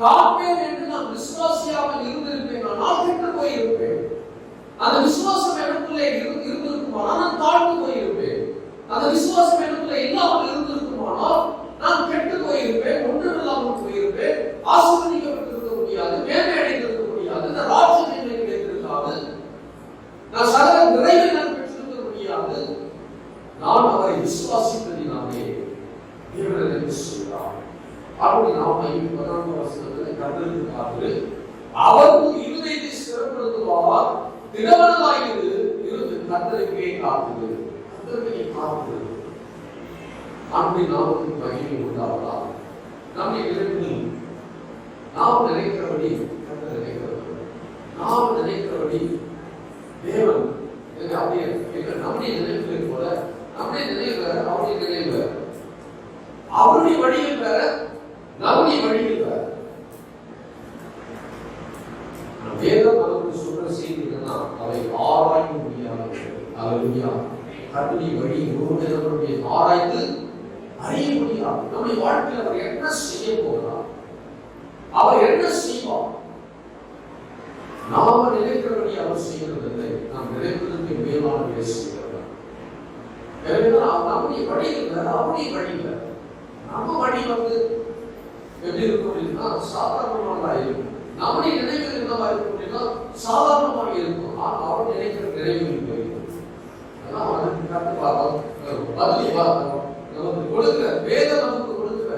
காண்பேன் என்று நான் விசுவாசியாக இருந்திருப்பேன், நான் கெட்டு போயிருப்பேன். அந்த விசுவாசம் எனக்குள்ளே இருந்திருக்குமானால் நான் தாழ்ந்து போயிருப்பேன். அந்த விசுவாசம் எனக்குள்ளே இல்லாமல் இருந்திருக்குமானால் நான் கெட்டு போயிருப்பேன், ஒன்றுமில்லாமல் போயிருப்பேன், ஆசீர்வதிக்கப்பட்டிருக்க முடியாது, மேன்மை அடைந்திருக்க முடியாது, இந்த ராஜ்யம் எனக்கு கிடைத்திருக்காது, நான் சகல நிறைவை நான் பெற்றிருக்க முடியாது. நான் அவரை விசுவாசித்ததினாலே தேவன் எனக்கு சொல்கிறார். அப்படி நாம் 14ஆம் வசனத்திலே கர்த்தருக்கு அவருக்கு இருதயத்தை ஸ்திரப்படுத்துவார், திடமனதாயிரு இருந்து கர்த்தருக்கே காத்துது. கர்த்தருக்கே காத்துது. அப்படி நாமக்கு மகிமை உண்டாவதா? நம்மை விரும்பில் நாம் நினைக்கிறபடி கர்த்தர் நினைக்கிறபடி, நாம் நினைக்கிறபடி தேவன் அப்படியே நம்முடைய நினைவுகளை போல நம்முடைய நினைவு வேற, அவருடைய நினைவு வேற, அவருடைய வழியில் வேற, நம்முடைய வழியில் வேற. வேதம் நமக்கு சொல்ற செய்தி என்னன்னா அவை ஆராய முடியாது. அல்லேலூயா. கர்த்தருடைய வழி ஒருவருடைய ஆராய்ந்து அறிய முடியாது. நம்முடைய வாழ்க்கையில் அவர் என்ன செய்ய போகிறார், அவர் என்ன செய்வார், நாம நினைக்கிறபடி அவர் செய்வதில்லை, நாம் நினைப்பதற்கு மேலானவை செய்கிறார். எனவே நம்முடைய வழியில் அவருடைய வழியில் நம்ம வழி சாதாரணமானதா இருக்கும். நம்முடைய நினைவுகள் என்னவா இருக்கும் அப்படின்னா சாதாரணமாக இருக்கும். அவர் நினைக்கிற நிறைவு போயிருக்கும். அதெல்லாம் அதுக்கு கற்று பார்த்தோம், பதில் பார்த்தோம். நமக்கு கொடுக்கிற வேதம் நமக்கு கொடுக்கிற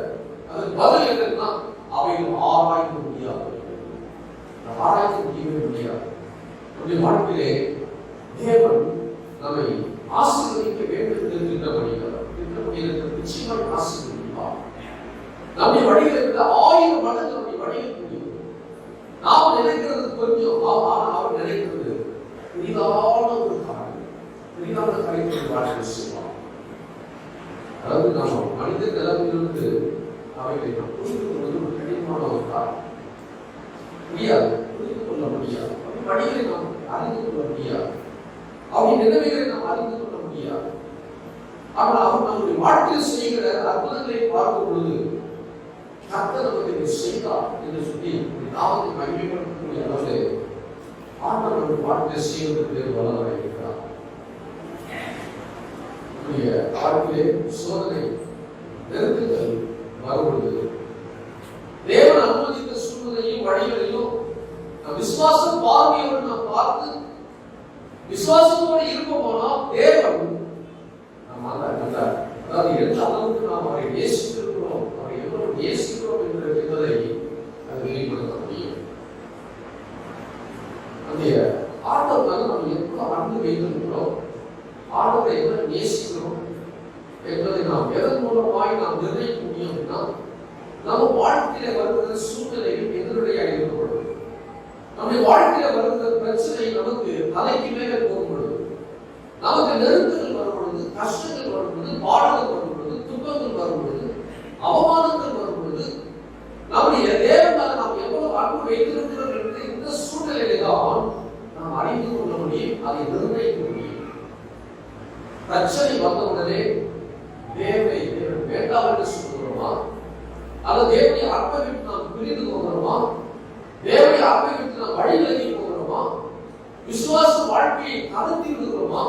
அது பதில் என்னன்னா அவைகள் ஆராய்ந்து முடியாது, ஆராய்ந்து முடியவே முடியாது. நம்முடைய வாழ்க்கையிலே தேவன் நம்மை ஆசீர்வதிக்க வேண்டும் என்று திட்டமிடுகிறார். நிச்சயமாக ஆசீர்வதிப்பார். நம்முடைய வழியில் இருக்கிற 1000 மடங்கு நம்முடைய வழியில் முடியும். நாம் நினைக்கிறது கொஞ்சம், அவர் நினைக்கிறது பெரிதான ஒரு காரியம், பெரிதான காரியத்தை வாழ்க்கை செய்வார். அதாவது நாம் மனித நிலைமையிலிருந்து அவைகளை நாம் புரிந்து கொள்வது ஒரு கடினமான ஒரு காரியம். முடியாது, புரிந்து கொள்ள முடியாது. வழிகளை நாம் அறிந்து கொள்ள முடியாது, அவருடைய நிலைமைகளை நாம் அறிந்து கொள்ள முடியாது. ஆனால் அவர் நம்முடைய வாழ்க்கையில் செய்கிற அற்புதங்களை பார்க்கும் பொழுது கர்த்தர் நமக்கு இதை செய்தார் என்று சொல்லி நாமத்தை மகிமைப்படுத்தக்கூடிய அளவில் ஆண்டவர் நம்முடைய வாழ்க்கையை செய்வதற்கு வல்லவராக இருக்கிறார். நம்முடைய வாழ்க்கையிலே சோதனை நெருக்கங்கள் வரும்பொழுது தேவன் அனுமதித்த சூழ்நிலையும் வழிகளையும் விசுவாசம் பார்வையோடு நாம் பார்த்து விசுவாசத்தோடு இருப்போமானால் தேவன் அதாவது எந்த அளவுக்கு நாம் அவரை நேசித்திருக்கிறோம், அவரை எவ்வளவு நேசிக்கிறோம் என்பதை அது வெளிப்படுத்த முடியும். அந்த ஆண்டவர் நம்ம எவ்வளவு அன்பு வைத்திருக்கிறோம், ஆண்டவரை எவ்வளவு நேசிக்கிறோம் என்பதை நாம் எதன் மூலமாய் நாம் நிர்ணயிக்க முடியும் அப்படின்னா நம்ம வாழ்க்கையில வருகிற சூழ்நிலையில் எதிரடையாக இருக்கப்படுது. நம்முடைய வாழ்க்கையில வருகிற பிரச்சனை நமக்கு தலைக்கு மேலே போகும்பொழுது, நமக்கு நெருக்கங்கள் வரும்பொழுது, கஷ்டங்கள் வரும்பொழுது, பாடங்கள் வரும்பொழுது, துன்பங்கள் வரும்பொழுது, அவமானங்கள் வரும்பொழுது நம்முடைய தேவனால் நாம் எவ்வளவு அன்பு வைத்திருக்கிறோம் என்று இந்த சூழ்நிலையிலே தான் நாம் அறிந்து கொள்ள முடியும், அதை நிர்ணயிக்க முடியும். பிரச்சனை வந்தவுடனே தேவனை வேண்டாம் என்று சொல்லுகிறோமா, அல்லது தேவனை அர்ப்பணித்து நாம் பிரிந்து போகிறோமா, தேவனை அர்ப்பணித்து நாம் வழி விலகி போகிறோமா, விசுவாச வாழ்க்கையை கடத்தி விடுகிறோமா?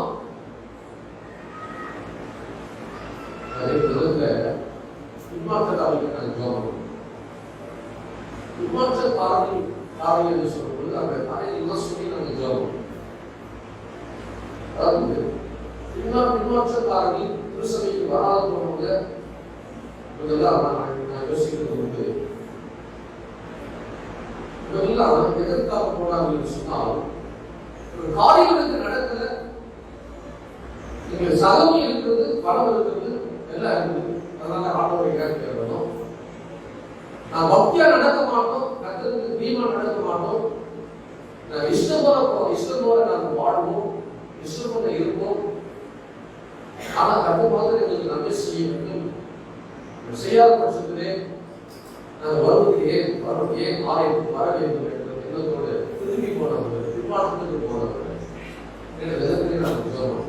என்று சொல்லும்போது அந்த காரியெல்லாம் சொல்லி நாங்கள் ஜோம். அதாவது பின்மாற்றக்காரர்கள் திருசபைக்கு வராத போனவங்க இதெல்லாம் நான் யோசிக்கிறது உண்டு. இதெல்லாம் எதற்காக போனார்கள் என்று சொன்னால், ஒரு காரியங்களுக்கு நடக்கல, எங்களுக்கு சதம் இருக்கிறது, பணம் இருக்கிறது, எல்லாம் இருக்குது, அதனால ஆண்டவரை கேட்கணும். நான் பக்தியா நடக்க மாட்டோம், கர்த்தருக்கு பிரியமா நடக்க மாட்டோம், நான் இஷ்டம் போல நாங்கள் வாழ்வோம், இஷ்டம் போல இருப்போம். ஆனா கர்த்தர் மாதிரி எங்களுக்கு நன்மை செய்ய வேண்டும், செய்யாத பட்சத்திலே நாங்கள் வருவது ஏன் ஆலயத்துக்கு வர வேண்டும் என்ற எண்ணத்தோடு திரும்பி போனவர்கள், பின்மாற்றத்துக்கு போனவர்கள் என்ற விதத்திலே நாங்கள் சொல்றோம்.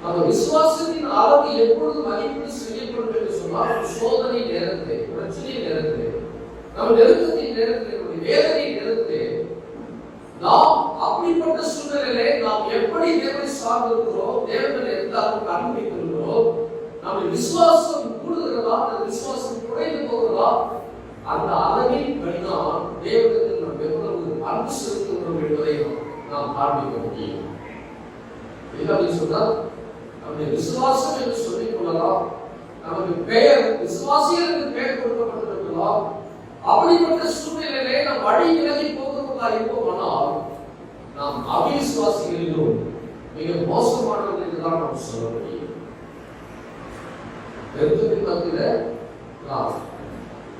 அந்த விசுவாசத்தின் அளவு எப்பொழுது மதிப்பீடு செய்யப்படும் என்று சொன்னால், சோதனை நேரத்திலே, பிரச்சனை நேரத்திலே, நம்ம நெருக்கத்தின் நேரத்திலே, வேதனை நேரத்திலே, நாம் அப்படிப்பட்ட சூழ்நிலையிலே நாம் எப்படி தேவனை சார்ந்திருக்கிறோம், தேவனை எந்த அளவுக்கு அனுமதிக்கிறோம், நம்முடைய விசுவாசம் கூடுகிறதா அந்த விசுவாசம் குறைந்து போகிறதா, அந்த அளவின் படிதான் தேவனுக்கு நாம் எவ்வளவு அன்பு செலுத்துகிறோம் என்பதை நாம் காண்பிக்க முடியும். என்ன சொன்னால், நம்முடைய விசுவாசம் என்று சொல்லிக் கொள்ளலாம், நமக்கு பெயர் விசுவாசிகள் என்று பெயர் கொடுக்கப்பட்டிருக்கலாம். அப்படிப்பட்ட சூழ்நிலையிலே நாம் வழி விலகி போகிறதா இருப்போமானால், நாம் அவிசுவாசிகளிலும் மிக மோசமானவர்கள் என்றுதான் நாம் சொல்ல முடியும்.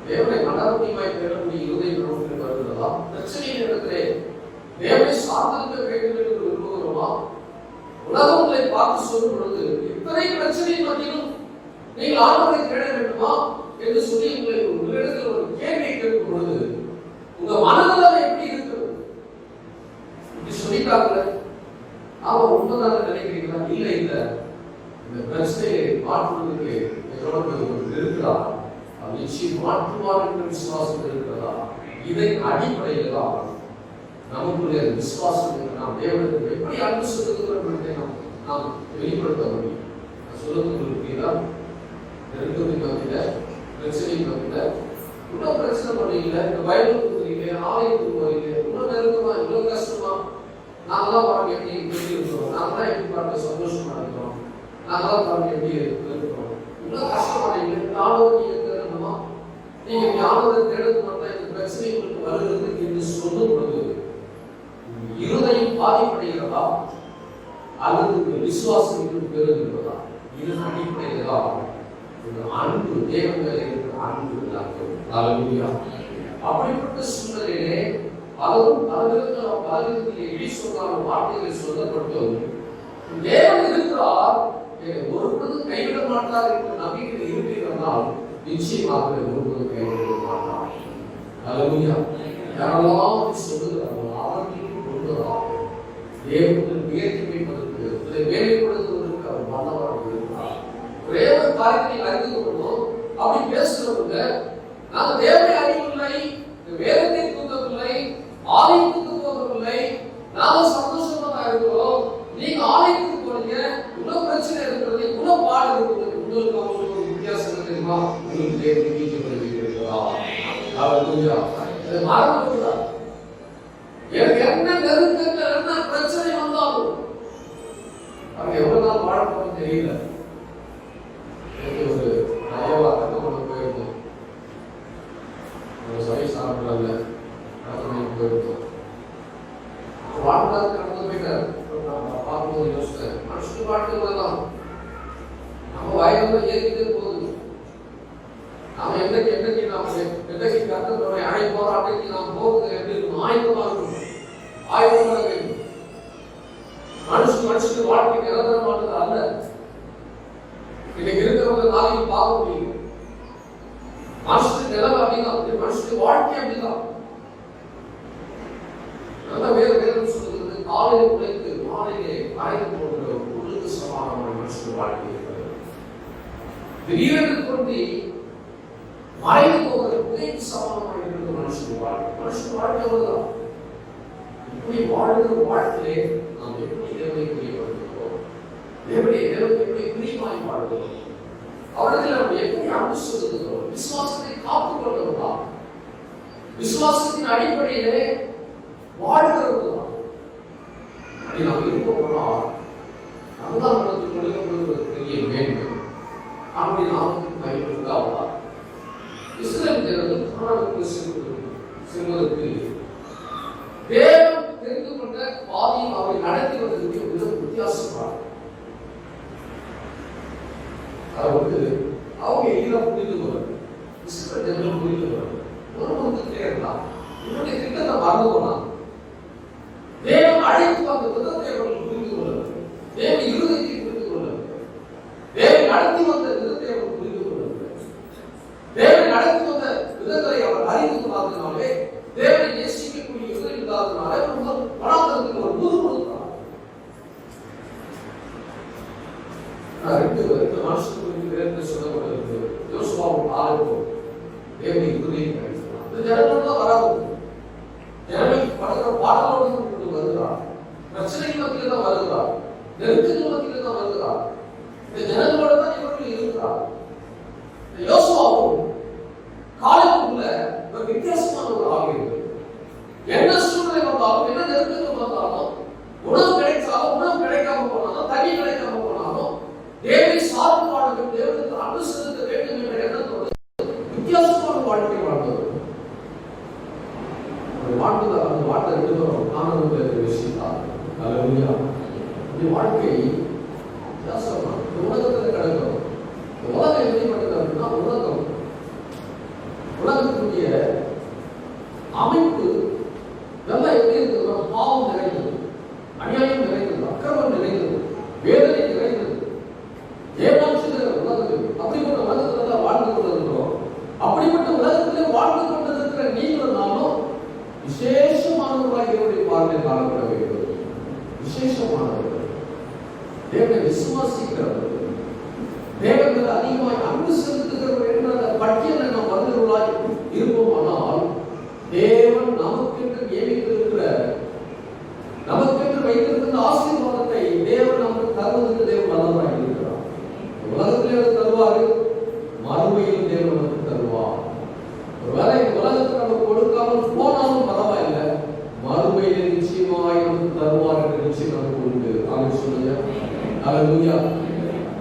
தேவனை மனோரீயமாய் பெறக்கூடிய இருதயம் நமக்கு வருகிறதா? பிரச்சனை நேரத்திலே தேவனை சார்ந்திருக்க வேண்டும் என்று விரும்புகிறோமா? உலகம் உங்களை பார்த்து சொல்லும் பொழுது, இத்தனை பிரச்சனை மத்தியிலும் நீங்கள் ஆண்டவரை தேட வேண்டுமா என்று சொல்லி உங்களிடத்தில் ஒரு கேள்வியை கேட்கும் பொழுது, உங்க மனதில் எப்படி இருக்கிறது? இப்படி சொல்லிட்டாங்க, ஆமா உண்மைதான் நினைக்கிறீங்களா? இல்லை இல்லை, இந்த பிரச்சனையை மாற்றுவதற்கு எவ்வளவு இருக்கிறார், நிச்சயம் மாற்றுவார் என்ற விசுவாசம் இருக்கிறதா? இதை அடிப்படையில் தான் நமக்குரிய விசுவாசம் நாம் தேவனுக்கு எப்படி அன்பு செலுத்துகிறோம் என்பதை நாம் வெளிப்படுத்த முடியும். சொல்லுவதற்கு நெருக்கத்தின் மத்தியில, பிரச்சனையின் மத்தியில, இன்னும் பிரச்சனை பிரச்சனை பண்ணீங்களே, இந்த பைபிள் கொடுக்குறீங்க, ஆலயத்துக்கு போறீங்க, இவ்வளவு நெருக்கமா, இவ்வளவு கஷ்டமா, நாங்களாம் பாருங்க எப்படி இருக்கிறோம், நாங்களாம் எப்படி பாருங்க சந்தோஷமா இருக்கிறோம், நாங்களாம் பாருங்க எப்படி இருக்கிறோம், இவ்வளவு கஷ்டப்படுறீங்க, ஞானத்தை நீங்க தேடணுமா? நீங்க ஞானத்தை தேடுறது மட்டும் இந்த பிரச்சனை உங்களுக்கு வருகிறது என்று சொல்லும் பொழுது இருதயம் பாதிப்படைகிறதா அல்லது விசுவாசம் பெறுகிறதா? இது அடிப்படையிலா அன்பு, தேவன் மேலே இருக்கிற அன்பு அல்லேலூயா. அப்படிப்பட்ட சூழ்நிலையிலே பலரும் பலவிதத்திலே இடி சொன்னாலும் வார்த்தைகள் சொல்லப்பட்டும் தேவன் இருக்கிறார், ஒரு பொழுதும் கைவிட மாட்டார் என்ற நம்பிக்கை இருக்கிறதால் நிச்சயமாக ஒருபொழுதும் கைவிட மாட்டார். அல்லேலூயா. யாரெல்லாம் சொல்லுகிறார்களோ அவர்களுக்கு கொண்டுவராக தேவனுக்கு உயர்த்தி வைப்பதற்கு, இதை வேலைப்படுத்துவதற்கு அவர் வல்லவராக இருக்கிறார். ஒரே ஒரு காரியத்தை அறிந்து கொள்ளணும். அப்படி பேசுறவங்க நாங்க தேவனை அறியவில்லை, வேதத்தை தூக்கவில்லை, ஆலயத்துக்கு போகவில்லை, நாங்க சந்தோஷமா தான் இருக்கிறோம், நீங்க ஆலயத்துக்கு போறீங்க, இவ்வளவு பிரச்சனை இருக்கிறது, இவ்வளவு பாடு இருக்கிறது, உங்களுக்கு அவங்களுக்கு ஒரு வித்தியாசம் தெரியுமா? உங்களுக்கு தேவனை வீழ்ச்சிப்படுகிறீர்களா? அல்லேலூயா. அது மறந்துவிடாது. எனக்கு என்ன நெருக்கங்கள், என்ன பிரச்சனை வந்தாலும் அவங்க எவ்வளவு நாள் வாழ போறது தெரியல. ஒரு நயவா கற்றுக்கொண்டு போயிருந்தோம், ஒரு சபை சாப்பிடல கடற்கரைக்கு போயிருந்தோம். வாழ்நாள் கடந்து போயிட்டார். பார்க்கும்போது யோசித்தேன், மனுஷன் வாழ்க்கை தான் நம்ம வயதுல ஏறிக்கிட்டே போகுது. நாம என்னைக்கு கர்த்தருடைய அழைப்போம் அன்றைக்கு நாம் போகிறது எப்படி இருக்கும்? ஆயுதமா இருக்கும், ஆயுதமா வேண்டும். மனுஷனுக்கு வாழ்க்கை நிரந்தரமானது அல்ல. இன்னைக்கு இருக்கிறவங்க நாளைக்கு பார்க்க முடியும். மனுஷனுக்கு நிலம் அப்படிதான், மனுஷனுக்கு வாழ்க்கை அப்படிதான். வேதம் சொல்லுகிறது, காலையில் உழைத்து மாலையிலே மறைந்து போகிற உள்ளுக்கு சமானமான மனுஷனுக்கு வாழ்க்கை இருக்கிறது. திடீரென்று தோன்றி மறைந்து போகிற புதைக்கு சமானமாக இருக்கிற மனுஷனுக்கு வாழ்க்கை. மனுஷனுக்கு வாழ்க்கை அவ்வளவுதான். இப்படி வாழ்கிற வாழ்க்கையிலே நாம் எப்படி தேவனை பிரியப்படுகிறோம், தேவனை எப்படி பிரியமாய் வாழ்கிறோம், அவர்கள் நம்ம எப்படி அன்பு செலுத்துகிறோம், விசுவாசத்தை காத்துக் கொள்கிறோமா, விசுவாசத்தின் அடிப்படையிலே வாழ்கிறோம். அப்படி நாம் இருப்போம்னால் நம்மதான் நமக்கு கொடுக்கப்படுகிற பெரிய மேன்மை. அப்படி நாமக்கு கைவிடுவதா இஸ்ரேல் தேவர்கள் கானானுக்கு செல்வதற்கு தேவன் தெரிந்து கொண்ட பாதையும் அவரை நடத்தி வந்ததற்கு மிகவும் வித்தியாசமானது. அதாவது அவங்க எல்லாம் புரிந்து கொள்வது, இஸ்ரேல் தேவர்கள் புரிந்து கொள்வது ஒரு முகத்திலே இருந்தால் இவருடைய திட்டத்தை மறந்து போனான். தேவன் அழைத்து வந்த விதத்தை அவர்கள் புரிந்து கொள்வது, தேவன் இருதயத்தை புரிந்து கொள்வது, தேவன் நடத்தி வந்த விதத்தை அவர்கள் புரிந்து கொள்வது, தேவன் நடத்தி வந்த விதங்களை அவர் அறிந்து கொள்ளாதனாலே, தேவனை நேசிக்கக்கூடிய விதம் இல்லாதனாலே வனாந்தரத்துக்கு ஒரு புது கொடுத்தார். ரெண்டு வருஷத்துக்கு சொல்லப்பட்டிருக்கு. யோசுவாவும் ஆளுக்கும் தேவனை இருதயம் அழைக்கிறார். இந்த ஜனங்களோட வராது, ஜனங்களுக்கு படுகிற பாடலோடு வருகிறார், பிரச்சனைகள் மத்தியில தான் வருகிறார், நெருக்கங்கள் மத்தியில தான் வருகிறார். இந்த ஜனங்களோட தான் இவர்கள் இருக்கிறார். யோசுவாவும் காலத்துக்குள்ள ஒரு வித்தியாசமான ஒரு ஆகியது. என்ன சூழ்நிலை வந்தாலும், என்ன நெருக்கங்கள் வந்தாலும், உணவு கிடைச்சாலும், உணவு கிடைக்காம போனாலும், தண்ணி கிடைக்காம போனாலும், தேவனை சார்ந்து வாழ வேண்டும், தேவனுக்கு அன்பு செலுத்த வேண்டும் என்ற எண்ணத்தோடு வித்தியாசமான வாழ்க்கை வாழ்ந்தது. வாழ்ந்ததால் அந்த வாழ்க்கை எடுக்கிறோம் ஆனந்த விஷயத்தால். அல்லேலூயா. இந்த வாழ்க்கை வித்தியாசமான இந்த உலகத்தில் கிடக்கிறோம். இந்த உலகம் எப்படிப்பட்டது அப்படின்னா, உலகத்தினுடைய அமைப்பு நல்லா எப்படி இருக்கிறது? பாவம் நிறைந்தது, அநியாயம் நிறைந்தது, அக்கிரமம் நிறைந்தது, வேதனை நிறைந்தது, ஏமாற்றுகிற உலகத்தில். அப்படிப்பட்ட உலகத்துல தான் வாழ்ந்து கொண்டிருக்கிறோம். அப்படிப்பட்ட உலகத்திலே வாழ்ந்து கொண்டிருக்கிற நீங்களும் நானும் விசேஷமானவர்களாக தேவனுடைய பார்வையில் காணப்பட வேண்டும். விசேஷமானவர்கள், தேவனை விசுவாசிக்கிறவர்கள், தேவனுக்கு அதிகமாக அன்பு செலுத்துகிறவர்கள் என்ற அந்த பட்டியலில் நாம் வருகிறவர்களாய் இருப்போமானால், தேவன் நமக்கென்று நியமித்திருக்கிற, நமக்கென்று வைத்திருக்கிற ஆசீர்வாதத்தை தேவன் நமக்கு தருவதற்கு தேவன் வல்லவராக இருக்கிறார். உலகத்திலே தருவாரு, மறுமையில் தேவன் நமக்கு தருவார். ஒருவேளை உலகத்தில் காலம் போனாலும் பரவாயில்லை, மறுமையிலே நிச்சயமாய் நமக்கு தருவார் என்ற நிச்சயம் நமக்கு உண்டு. ஆமென் சொல்லுங்க. அல்லேலூயா.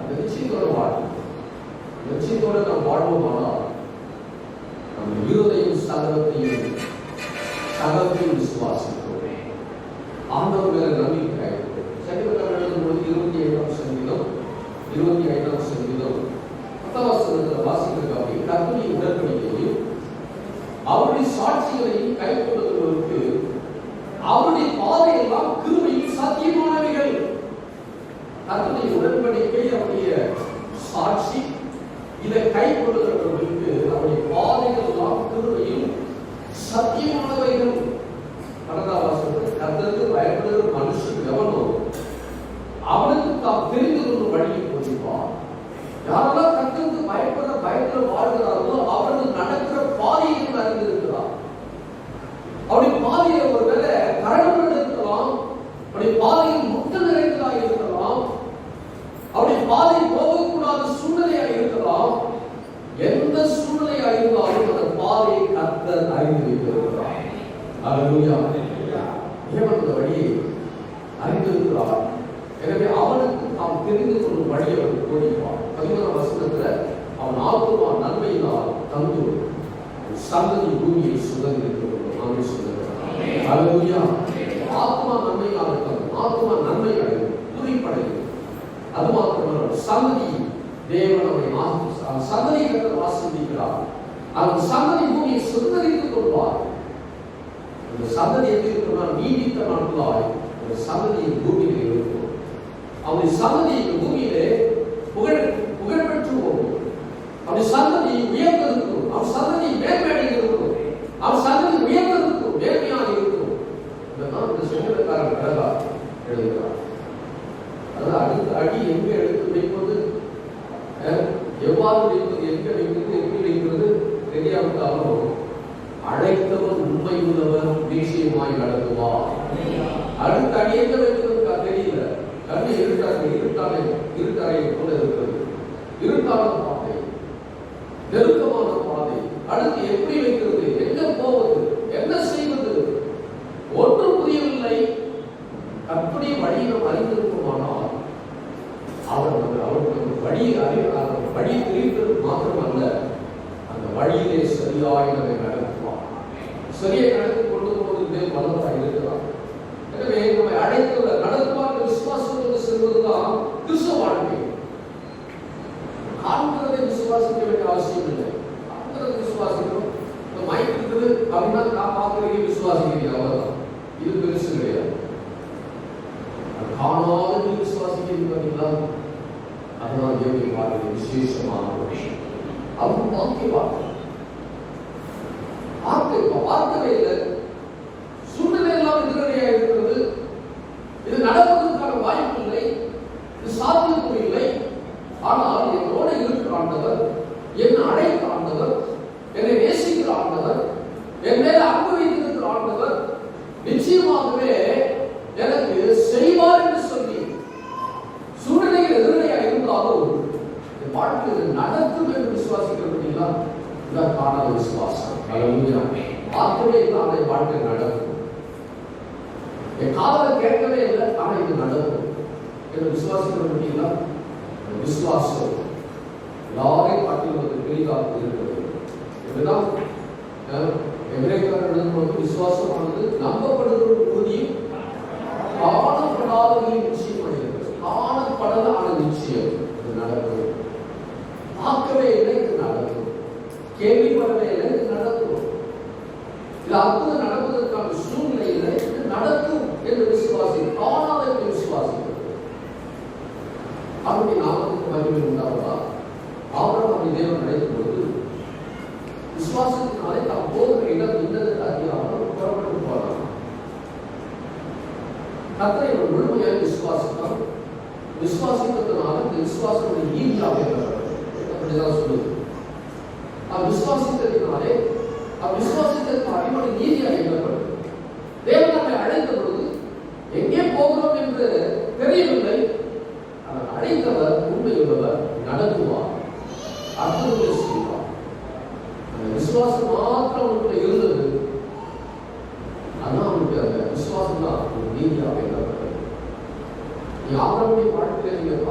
அந்த நிச்சயத்தோட வாழ்வோம். நிச்சயத்தோட நாம் வாழ்வோமானால் நம்ம இருதயம் சகலத்தையும் விசுவாசிக்கிறோம். ஆண்டவர் மேல நம்பிக்கை ஆயிடும். சங்கீதம் எழுதும்போது 25ஆம் சங்கீதம் 10 வாசிக்கிறதுக்காக கர்த்தருடைய உடன்படிக்கையையும் அவருடைய சாட்சிகளையும் கைக்கொள்ளுகிறவருக்கு அவருடைய பாதையெல்லாம் கிருபையும் சத்தியமானவைகள். கர்த்தருடைய உடன்படிக்கை, அவருடைய சாட்சி, இதை கைக்கொள்ளுகிறவர்களுக்கு அவருடைய பாதைகள் எல்லாம் கிருபையும் சத்தியமானவைகள். 12ஆம் வசனத்தில் கர்த்தருக்கு பயப்படுகிற மனுஷன் எவனோ அவனுக்கு தாம் தெரிந்து கொள்ளும் வழியை போதிப்பார். யாரெல்லாம் கர்த்தருக்கு பயத்தில் வாழ்கிறார்களோ அவர்கள் நடக்கிற பாதையை அறிந்திருக்கிறார். அவருடைய பாதையை ஒருவேளை கரடுமுரடு இருக்கலாம், அவருடைய பாதையில் முட்டு நிறைந்ததாக இருக்கலாம், அவருடைய பாதை போகக்கூடாத சூழ்நிலையாக இருக்கலாம். எந்த சூழ்நிலையாக இருந்தாலும் அந்த பாதையை கர்த்தர் அறிந்து வைத்திருக்கிறார். அல்லேலூயா. தேவன் அந்த வழியை அறிந்திருக்கிறார். எனவே அவனுக்கு நாம் தெரிந்து கொள்ளும் வழியை அவர் போதிப்பார். 11ஆம் வசனத்துல அவன் ஆத்துமா நன்மையினால் தந்து சந்ததி பூமியை சுதந்திரிக்கிறோம். ஆமென் சொல்லுங்க. அல்லேலூயா. ஆத்துமா நன்மையினால் தந்து, ஆத்துமா நன்மை அடையும், துதிப்படையும். அது மாத்திரமல்ல, சந்ததி தேவன் அவனை சந்ததி கர்த்தர் ஆசீர்வதிக்கிறார். அந்த சந்ததி பூமியை சுதந்திரித்துக் கொள்வார். இந்த சந்ததி எப்படி இருக்கிறார்? நீடித்த நாட்களாய் ஒரு சந்ததியின் பூமியிலே இருக்கும். அவருடைய சந்ததி பூமியிலே புகழ் பெற்று போகும். அவருடைய சந்ததி உயர்ந்திருக்கும். அவன் சந்ததி மேன்மையடைந்திருக்கும். அவன் சந்ததி உயர்ந்திருக்கும், மேன்மையாக இருக்கும். இதெல்லாம் இந்த சங்கீதக்காரன் அழகா எழுதுகிறார். அதாவது அடுத்த அடி எங்க எடுத்து வைப்பது, எவ்வாறு வைப்பது, எங்க வைப்பது, எப்படி வைக்கிறது தெரியாவிட்டாலும் அழைத்தவர் உண்மை உள்ளவர் நிச்சயமாய் நடத்துவார். அடுத்த அடி எங்க வைக்கிறதுக்கா தெரியல. கண்ணு இருட்டறை போல இருக்கிறது. இருட்டான பாதை, நெருக்கமான பாதை. அடுத்து எப்படி வைக்கிறது, எங்க போவது, என்ன செய்வது, ஒன்றும் புரியவில்லை. அப்படி வழி நாம் அறிந்திருக்குமானால் அவருக்கு வழி தெரிவிப்பது மாத்திரமல்ல, அந்த வழியிலே சரியாய் நம்மை நடத்துவார். சரியை நடத்தி கொண்டு போவதே வல்லவராய் இருக்கிறார். எனவே நம்மை அழைத்து நடத்துவார் விசுவாசத்தோடு செல்வதுதான் கிறிஸ்தவ வாழ்க்கை. காண்கிறதை விசுவாசிக்க வேண்டிய அவசியம் இல்லை. காண்கிறதை விசுவாசிக்கிறோம். இந்த மைக் இருக்குது அப்படின்னா பார்க்கிறீங்க, விசுவாசிக்கிறீங்க, அவ்வளவுதான். இது பெருசு கிடையாது. காணாத விசுவாசிக்கிறீங்க பார்த்தீங்களா, அதுதான் தேவனுடைய வாழ்க்கை விசேஷமான ஒரு விஷயம். அவங்க பார்க்கவே இல்லை. சூழ்நிலை எல்லாம் எதிரடையாக இருக்கிறது. இது நடப்பதற்கான வாய்ப்பு இல்லை, இது சாத்தியக்கூறு இல்லை. ஆனால் என்னோட இருக்கிற ஆண்டவர், என்னை அழைத்த ஆண்டவர், என்னை நேசிக்கிற ஆண்டவர், என் மேல அன்பு வைத்திருக்கிற ஆண்டவர் நிச்சயமாகவே எனக்கு செய்வார் என்று சொல்லி சூழ்நிலைகள் எதிரடையாக இருந்தாலும் என் வாழ்க்கையில் நடக்கும் என்று விசுவாசிக்கிறீங்களா? இதான் காணாத விசுவாசம். பார்க்கவே இல்லை, ஆனால் வாழ்க்கை நடக்கும். என் காதல கேட்கவே இல்லை, ஆனால் இது நடக்கும் என்று விசுவாசிக்கிறீங்களா? விசுவாசம் எல்லாரையும் காட்டில் பெரிதாக இருக்கிறது. இதுதான் எபிரேயர்கள் எழுதும்போது விசுவாசமானது நம்பப்படுகிற உறுதியும் காணப்படாதவர்களின் நிச்சயம் அடைகிறது. காணப்படாத நிச்சயம் இது நடக்கும். பார்க்கவே இல்லை, இது நடக்கும். கேள்விப்படவே இல்லை, இது நடக்கும். இது அற்புதம் நடப்பதற்கான சூழ்நிலை இல்லை, இது நடக்கும் என்று விசுவாசி, காணாத என்று விசுவாசிக்கிறது. அவருடைய நாமத்துக்கு மகிமை உண்டாவதா? ஆபிரகாமை தேவன் அழைக்கும் பொழுது விசுவாசத்தினாலே தாம் போகிற இடம் இன்னதற்கு அறியாமல் புறப்பட்டு போனார். கர்த்தரை ஒரு முழுமையாக விசுவாசித்தால், விசுவாசித்ததுனால இந்த விசுவாசம் நீதியாக அப்படிதான் சொல்லுது. விசுவாசித்ததினாலே விசுவாசித்ததுக்கு அடிப்படை நீதியாக எண்ணப்படும். தேவன் நம்மை அழைத்த பொழுது எங்கே போகிறோம் என்று தெரியவில்லை. அவர் அழைத்தவர் உண்மையுள்ளவர், நடத்துவார், அற்புதங்களை செய்வார். அந்த விசுவாசம் மாத்திரம் இருந்தது.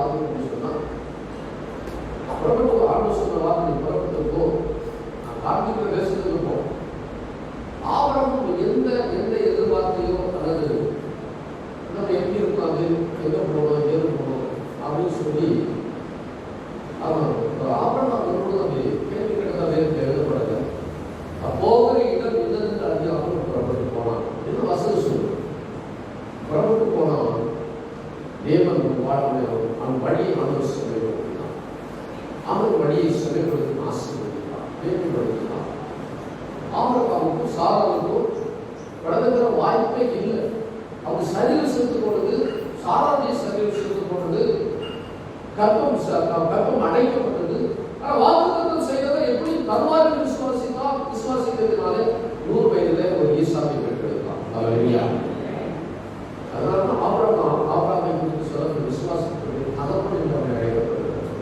பார்த்தீங்கன்னு சொன்னா புறப்பட்டு ஆண்டு சொன்ன வார்த்தை புறப்பட்டு போ, நான் காண்பிக்கிற தேசத்துக்கு போ. ஆபிரகாம் எந்த எதிர்பார்த்தையோ அல்லது நம்ம எப்படி இருக்கும், அது எங்க போகணும் ஏது போகணும் அப்படின்னு சொல்லி அவன் ஆபிரகாம் வரும்போது அப்படி கேள்வி கேட்டதா வேறு எழுதப்படலை. போகிற இடம் எதற்கு அறியாமல் புறப்பட்டு போனான் என்று வசதி சொல்லு. புறப்பட்டு போனான். தேவன் அவன் வழியை ஆண்டவர் செலவுபடுத்தினான். அவன் வழியை செலவுபடுத்தி ஆசீர்வதித்தான், மேம்படுத்தினான். ஆபிரகாமுக்கும் சாராவுக்கும் கடந்துகிற வாய்ப்பே இல்லை. அவங்க சரீரம் செலுத்திக் கொண்டது, சாராவுடைய சரீரம் செலுத்திக் கொண்டது, கற்பம் அடைக்கப்பட்டது. ஆனால் வாக்குத்தத்தம் செய்ததை எப்படி தருவார்கள் விசுவாசிக்கிறதுனாலே 100 வயதிலே ஒரு ஈசாக்கை பெற்றெடுத்தான். அதனால ஆபிரகாமை குறித்து சொல்ல விசுவாசத்திற்கு அதப்படி அவனை அடையப்பட்டிருக்கிறது.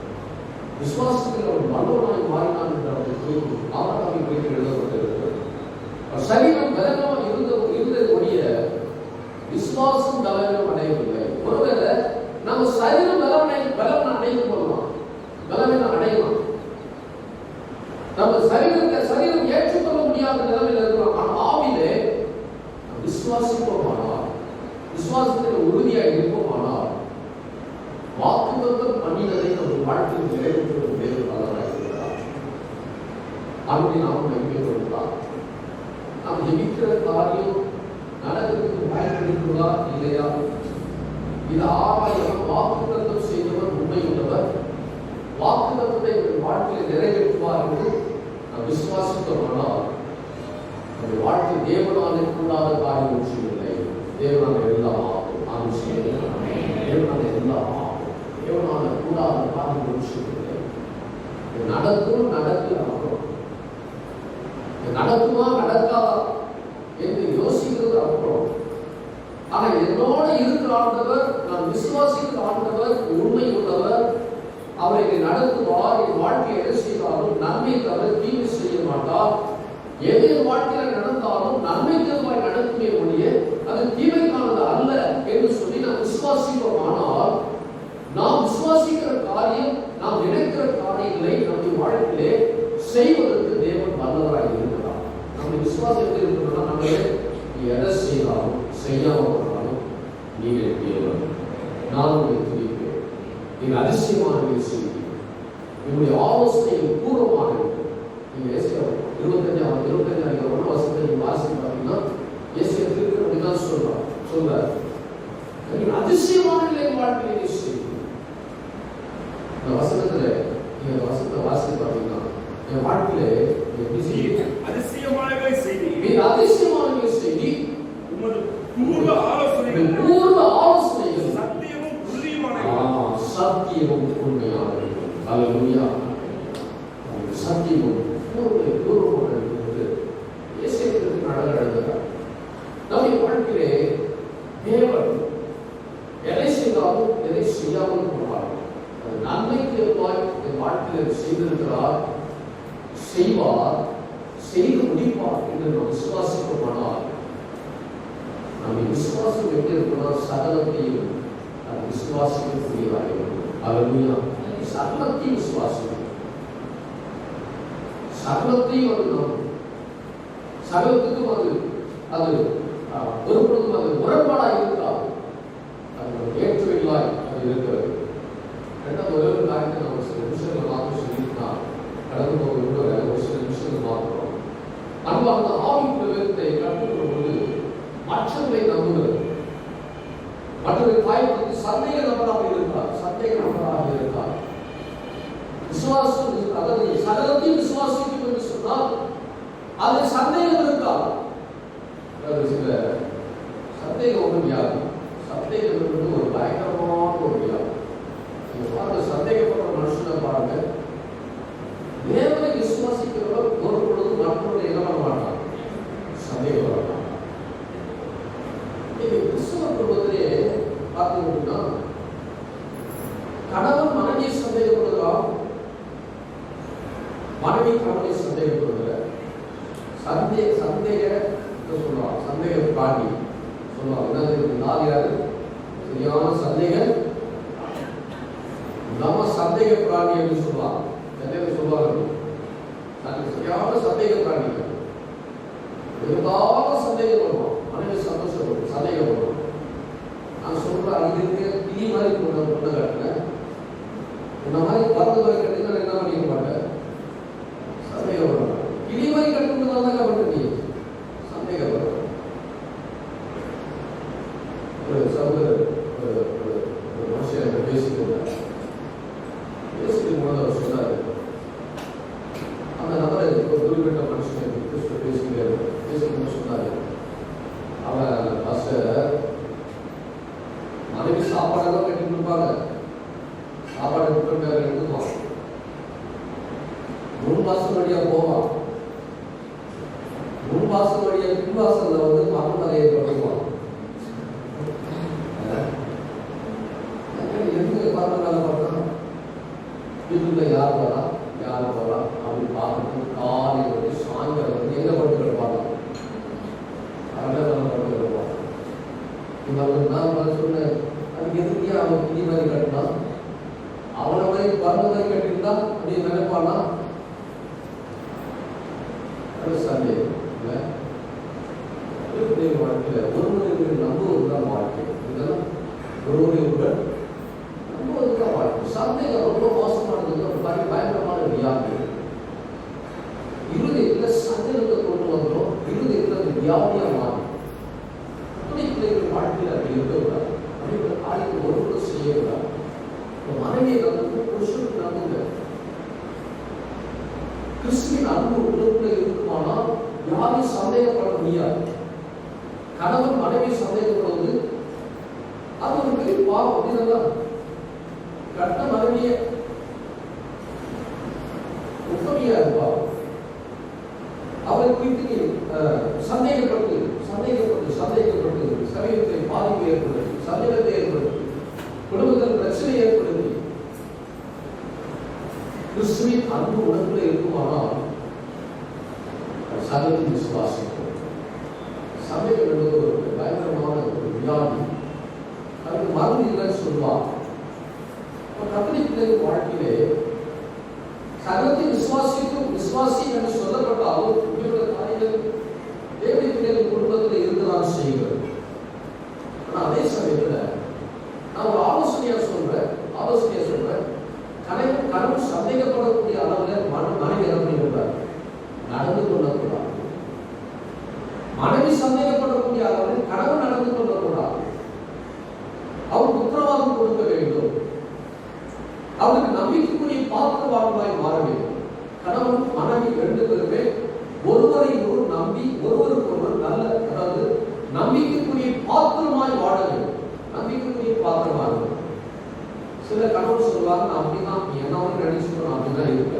விசுவாசத்தில் அவன் வல்லவனாய் மாறினான் என்று அவனை குறித்து ஆபிரகாமை குறித்து எழுதப்பட்டிருக்கிறது. சரீரம் பலவீனம் இருந்தது ஒழிய விசுவாசம் பலவீனம் அடையவில்லை. ஒருவேளை நம்ம சரீரம் பலவீனம் அடையும் போதலாம், பலவீனம் அடையலாம். நம்ம சரீரம் ஏற்றுக்கொள்ள முடியாத நிலைமையில் இருக்கலாம். ஆனால் ஆவிலே விசுவாசிப்போமானால், விசுவாசத்தில் உறுதியாக இருப்போமானால், வாக்குத்தத்தம் பண்ணினதை நம்ம வாழ்க்கையில் நிறைவேற்றுவது வேறு பலராக இருக்கிறார். அப்படி நாம் நம்பிக்கை கொடுத்தார். நாம் ஜெபிக்கிற காரியம் நடக்கிறதுக்கு பயன்படுத்துவதா இல்லையா, இது ஆராயம். வாக்குத்தத்தம் செய்தவர் உண்மையுள்ளவர், வாக்குத்தத்தத்தை வாழ்க்கையில் நிறைவேற்றுவார் என்று நாம் விசுவாசித்தோமானால், அந்த வாழ்க்கை தேவனாலே கூடாத காரியம் ஒன்றும் இல்லை. தேவனால எல்லாம் ஆகும். தேவனால எல்லாம் ஆகும். தேவனால கூடாத காரியம் ஒன்றும் இல்லை. நடக்கும் அப்புறம் நடக்குமா நடக்காதா என்று யோசிக்கிறது அப்புறம். ஆனா என்னோட இருக்கிற ஆண்டவர், நான் விசுவாசிக்கிற ஆண்டவர் உண்மை உள்ளவர், அவரை நடத்துவார். என் வாழ்க்கையை எதை செய்தாலும் நன்மை தவிர தீமை செய்ய மாட்டார். எது என் வாழ்க்கையில் நடந்தாலும் நன்மை தருவாய் நடக்குமே ஒழிய அது தீமைக்கானது அல்ல என்று சொல்லி நாம் விசுவாசிப்போம். ஆனால் நாம் விசுவாசிக்கிற காரியம், நாம் நினைக்கிற காரியங்களை நம்முடைய வாழ்க்கையிலே செய்வதற்கு தேவன் வல்லவராக இருக்கிறார். நம்முடைய விசுவாசம் எப்படி இருக்கணும்னா, நம்ம எதை செய்தாலும் செய்யாமல் போனாலும் நீங்கள் தேவன், நான் உங்களை துதிப்பேன், நீங்கள் அதிசயமான செய்தி, உங்களுடைய ஆலோசனை பூர்வமாக இருக்கும். நீங்க 25 வசனத்தை வாசி பார்த்தீங்கன்னா ஏசியா திருக்குறள் சொல்றார். அதிசயமான நிலை வாழ்க்கையை செய்யும். இந்த வசனத்துல நீங்க வசனத்தை வாசி பார்த்தீங்கன்னா என் வாழ்க்கையில அதிசயமானவை செய்தி, உமது பூர்வ ஆலோசனைகள் சத்தியமும் உண்மையானது. அல்லேலூயா. சத்தியமும் பூர்வமாக இருக்கிறது. இயேசுவுக்கு நடக்கிறார். நம்முடைய வாழ்க்கையிலே தேவன் எதை செய்தாலும் எதை செய்யாமல் போனார், அது நன்மைக்கு ஏற்பாய் என் வாழ்க்கையில் செய்திருக்கிறார், செய்வார், செய்து முடிப்பார் என்று நாம் விசுவாசிப்போமானால், நம்முடைய விசுவாசம் எப்படி இருக்கிறார், சகலத்தையும் அது விசுவாசிக்கக்கூடியதாக இருக்கும். அல்லேலூயா. சகலத்தையும் விசுவாசிக்கும், சகலத்தையும் அது நம்பும், சகலத்துக்கும் அது ஒருபொழுதும் அது முரண்பாடாக இருக்காது, அது ஏற்றவில்லாய் அது இருக்கிறது. ரெண்டாவது ஒரே ஒரு காரியத்தை நம்ம சில நிமிஷங்கள் மாற்றம் சொல்லியிருந்தால் கடந்து போக விரும்புகிற ஒரு சில நிமிஷங்கள் மாற்றோம். அன்பாக ஆவிக்குரிய வேதத்தை கற்றுக்கொள்ளும் பொழுது மற்றவர்களை நம்புகிறது, மற்றவர்களை காயப்படுத்தி சந்தேக நபராக இருக்கார். விசுவாசம் அதாவது சகலத்தையும் விசுவாசிக்கும் என்று சொன்னால் அதில் சந்தேகம் இருக்காது. சில சந்தேகம் ஒன்றும் வியாதி, சந்தேகம் என்பது ஒரு பயங்கரமான ஒரு வியாதி. நீங்க பாருங்க, சந்தேகப்படுற மனுஷனை பாருங்க, தேவனை விசுவாசிக்கிறவர் ஒரு பொழுது மற்றவர்களை என்ன பண்ண மாட்டான், சந்தேகப்பட மாட்டான். நீங்க கிறிஸ்தவ குடும்பத்திலே பார்த்தீங்கன்னா கணவன் மனைவியை சந்தேகப்படுகிறார், மனைவி கணவனை சந்தேகப்படுகிறார். சந்தேக சொல்லுவாங்க, சந்தேக பாண்டி சொல்லுவாங்க. என்ன நாதியாரு சரியான சந்தேக நம்ம சந்தேக பிராணி என்று சொல்லுவாங்க. நிறைய சொல்லுவாங்க, சரியான சந்தேக பிராணிகள். இருந்தாலும் சந்தேகம் வருவோம், மனைவி சந்தோஷப்படும், சந்தேகம் வரும். நான் சொல்றேன், அங்கே கிளி மாதிரி பொண்ணு காட்டினேன், இந்த மாதிரி பறந்து போய் கட்டினா என்ன பண்ணிக்க மாட்டேன், சந்தேகம் வரும். கிளி மாதிரி கட்டுறதுனால தான் பண்ணுறீங்க, சந்தேகம் வரும். ஒரு சகோதரர் ஒரு மனுஷன் பேசிட்டு போது அவர் சொன்னார், அந்த நபரை ஒரு குறிப்பிட்ட மனுஷன் பேசிட்டு சொன்னார், அவன் மாஸ்டர் மனைவி சாப்பாடெல்லாம் கட்டி கொடுப்பாங்க, சாப்பாடு கொடுப்பாங்க, எடுத்துப்பான், 3 மாசம் வழியா போவான், 3 மாசம் வழியா பின்வாசல்ல வந்து மரணலையை பண்ணுவான். வீட்டுல யார் வரா அப்படி பார்க்கணும். காலையில் வந்து சாயங்காலம் வந்து எங்க பட்டு கிடப்பாங்க, பட்டு கிடப்பாங்க. நான் சொன்னேன், அதுக்கு எதுக்கே அவன் கிளி மாதிரி கட்டினான், அவனை மாதிரி பறந்த மாதிரி கட்டிருந்தா அப்படின்னு நினைப்பானா? சந்தேகம் இல்லை. வாழ்க்கையில் ஒருவரை நம்புவதுதான் வாழ்க்கை, இதெல்லாம் ஒருவரை நம்புவதுதான் வாழ்க்கை. சந்தேகம் ரொம்ப மோசமானது, ஒரு பயங்கரமான வியாதி. இருதயத்தில் சந்தேகத்தை கொண்டு வந்தோம், இருதயத்தில் அந்த வியாதியா மாறும். பிள்ளைகள் வாழ்க்கையில் அப்படி இருக்கக்கூடாது, அப்படிங்கிற காரியத்தை ஒருவரும் செய்யக்கூடாது. மனைவியை நம்புங்க, புருஷனுக்கு நம்புங்க. கிறிஸ்துவின் அன்பு உள்ளுக்குள்ள இருக்குமானால் யாரையும் சந்தேகப்பட முடியாது. கணவன் மனைவி சந்தேகப்படுவது அது ஒரு பெரிய பாவம். அப்படிதான் கட்ட மனைவிய உத்தமையா இருப்பா, அவரை குறித்து சந்தேகப்பட்டு சமயத்தை பாதிப்பு ஏற்படுத்தி, சந்தேகத்தை ஏற்படுத்தி, குடும்பத்தில் பிரச்சனை ஏற்படுத்தி, கிறிஸ்துவின் அன்பு உணர்வுல இருக்குமானால் சகலத்தின் விசுவாசிக்கும். சந்தேகம் என்பது ஒரு பயங்கரமான ஒரு வியாதி, அதுக்கு மருந்து இல்லைன்னு சொல்லுவாங்க. கத்தோலிக்க வாழ்க்கையிலே சகலத்தின் விசுவாசி என்று சொல்லப்பட்டாலும் இவருடைய காரியங்கள் தேவனுடைய பிள்ளைகள் குடும்பத்தில் இருந்துதான் செய்கிறது. ஆனால் அதே சமயத்தில் நான் ஒரு ஆலோசனையா சொல்றேன், கணவன் சந்தேகப்படக்கூடிய அளவில் மனைவி என்ன பண்ணிவிட்டார், நடந்து கொள்ளக்கூடாது. மனைவி சந்தேகப்படக்கூடிய அளவில் கணவன் நடந்து கொள்ளக்கூடாது. அவருக்கு உத்தரவாதம் கொடுக்க வேண்டும், அவருக்கு நம்பிக்கைக்குரிய பாத்திரவான்களாய் மாற வேண்டும். கணவன் மனைவி 2 பேருமே ஒருவரை ஒருவர் நம்பி ஒருவருக்கு ஒருவர் நல்ல, அதாவது நம்பிக்கைக்குரிய பாத்திரமாய் வாழ வேண்டும். நம்பிக்கைக்குரிய பாத்திரமாக. சில கணவன் சொல்லுவாங்க, நான் அப்படிதான் என்ன நினைச்சுக்கணும், அப்படிதான் இருக்க.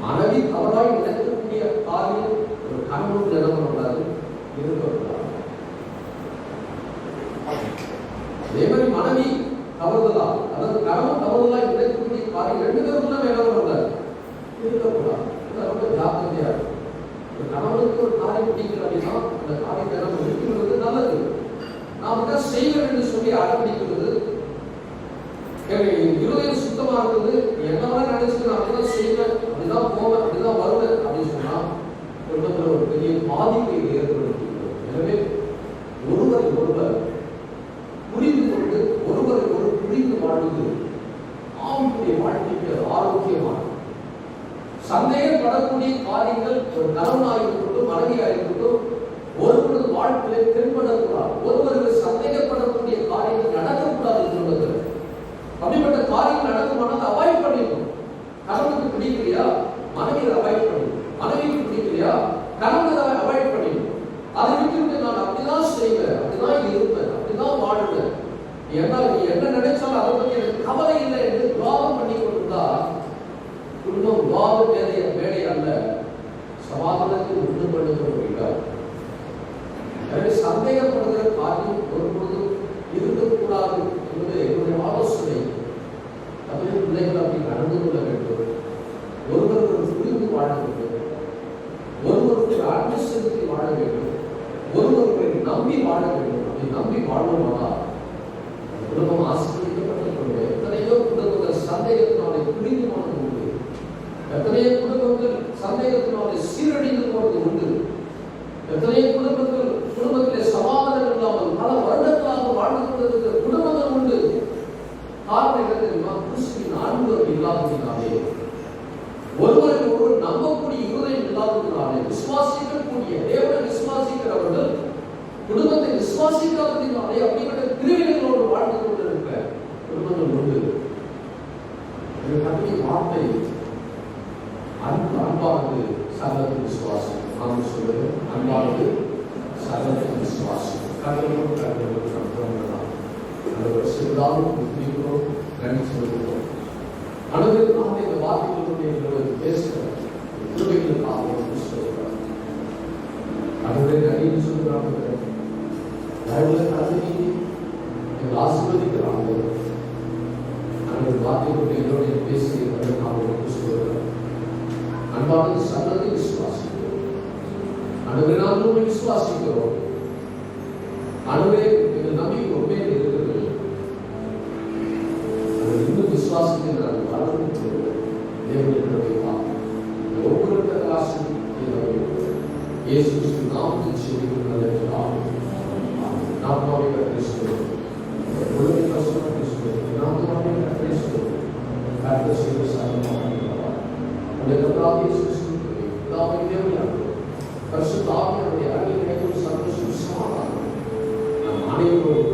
மனைவி தவறாய் நினைக்கக்கூடிய காரியம் ஒரு கணவனுக்கு என்ன பண்ணக்கூடாது, இருக்கக்கூடாது. அதே மாதிரி மனைவி தவறுதலா, அதாவது கணவன் தவறுதலா நினைக்கக்கூடிய காரியம் 2 பேருக்குள்ள என்ன பண்ணக்கூடாது, இருக்கக்கூடாது. ரொம்ப ஜாக்கிரதையா இருக்கும். ஒரு கணவனுக்கு ஒரு காரியம் பிடிக்கல அப்படின்னா அந்த காரியத்தை நம்ம நிறுத்துவது நல்லது. நாம் தான் செய்வேன் என்று சொல்லி அடம்பிடிக்கிறது, இருதயம் சுத்தமா இருக்குது, என்னவெல்லாம் நினைச்சு நான் அப்படிதான் செய்வேன், அப்படிதான் போவேன், அப்படிதான் வருவேன் அப்படின்னு சொன்னா குடும்பத்தில் ஒரு பெரிய பாதிப்பை ஏற்படுத்துகிறது. எனவே ஒருவரை ஒருவர் புரிந்து கொண்டு ஒருவரை ஒரு புரிந்து வாழ்வது ஆவிக்குரிய வாழ்க்கைக்கு ஆரோக்கியமானது. சந்தேகப்படக்கூடிய காரியங்கள் ஒரு கணவனாக இருக்கட்டும் மனைவியாக இருக்கட்டும் ஒருவரது வாழ்க்கையை தென்படக்கூடாது. ஒருவருக்கு சந்தேகப்படக்கூடிய காரியங்கள் நடக்கக்கூடாது சொல்லுங்கள். அப்படிப்பட்ட காரியம் நடக்குமானால் அவாய்ட் பண்ணிடும். கணவனுக்கு பிடிக்கலையா மனைவியை அவாய்ட் பண்ணிடும், மனைவிக்கு பிடிக்கலையா கணவனை அவாய்ட் பண்ணிடும். அதை விட்டு நான் அப்படிதான் செய்வேன், அப்படிதான் இருப்பேன், அப்படிதான் வாழ்வேன், என்னால் நீ என்ன நினைச்சாலும் அதை பற்றி எனக்கு கவலை இல்லை என்று துவாகம் பண்ணி கொண்டிருந்தா குடும்பம் வாத வேலை அல்ல, சமாதானத்தை உண்டு பண்ணுகிற ஒரு இடம். எனவே சந்தேகப்படுகிற காரியம் ஒருபொழுதும் இருக்கக்கூடாது என்பது என்னுடைய ஆலோசனை. தமிழ் பிள்ளைகள் அப்படி நடந்து கொள்ள வேண்டும். ஒருவருக்கு புரிந்து வாழ வேண்டும், ஒருவருக்கு அன்பு செலுத்தி வாழ வேண்டும், ஒருவருக்கு நம்பி வாழ வேண்டும். அப்படி நம்பி வாழ்வோமானால் குடும்பம் ஆசீர்வதிக்கப்பட்டிருக்கிறது. விசுவாசிக்கக்கூடிய தேவனை விசுவாசிக்கிறவர்கள் குடும்பத்தை விசுவாசிக்காததினாலே அப்படிப்பட்ட பிரிவினைகளோடு வாழ்ந்து கொண்டிருக்கிற குடும்பங்கள் உண்டு. வார்த்தை அன்பானது சகலத்தின் விசுவாசம். நாம் சொல்வது அன்பானது சகலத்தின் விசுவாசம். கடவுளோடு சிறிதாலும் புத்திக்கிறோம், நன்றி சொல்கிறோம். அனைவரும் நாம் இந்த வார்த்தைகளுடைய பேசுகிறோம். கிருபைகளுக்காக சொல்கிறோம். அனைவரை நன்றின்னு சொல்கிறாங்க. கல்வி எங்கள் ஆசீர்வதிக்கிறாங்க. அனைவரும் வார்த்தைகளுடைய எங்களுடைய பேசி சொல்கிறோம். அன்பானது சகலத்தை விசுவாசிக்கிறோம். அனைவரை நாம் விசுவாசிக்கிறோம். அனைவரே எங்கள் நம்பிக்கை உண்மையாக இருக்கிறது. இன்னும் விசுவாசத்தை நாங்கள் வளர்ந்து தேவனுடைய ஒவ்வொரு பிரகாசம் இயேசு கிறிஸ்து நாமத்தில் செவிக்கிறோம். நாம் கிறிஸ்துவோம் உலகை கஷ்டம் கிறிஸ்துவோம் நாம் கிறிஸ்துவோம் கர்த்தர் செய்த சகலமாக பரிசுத்த ஆவியானவருடைய அருகில் கிடைக்கும் சந்தோஷம் சமாதானம் நம் அனைவரும்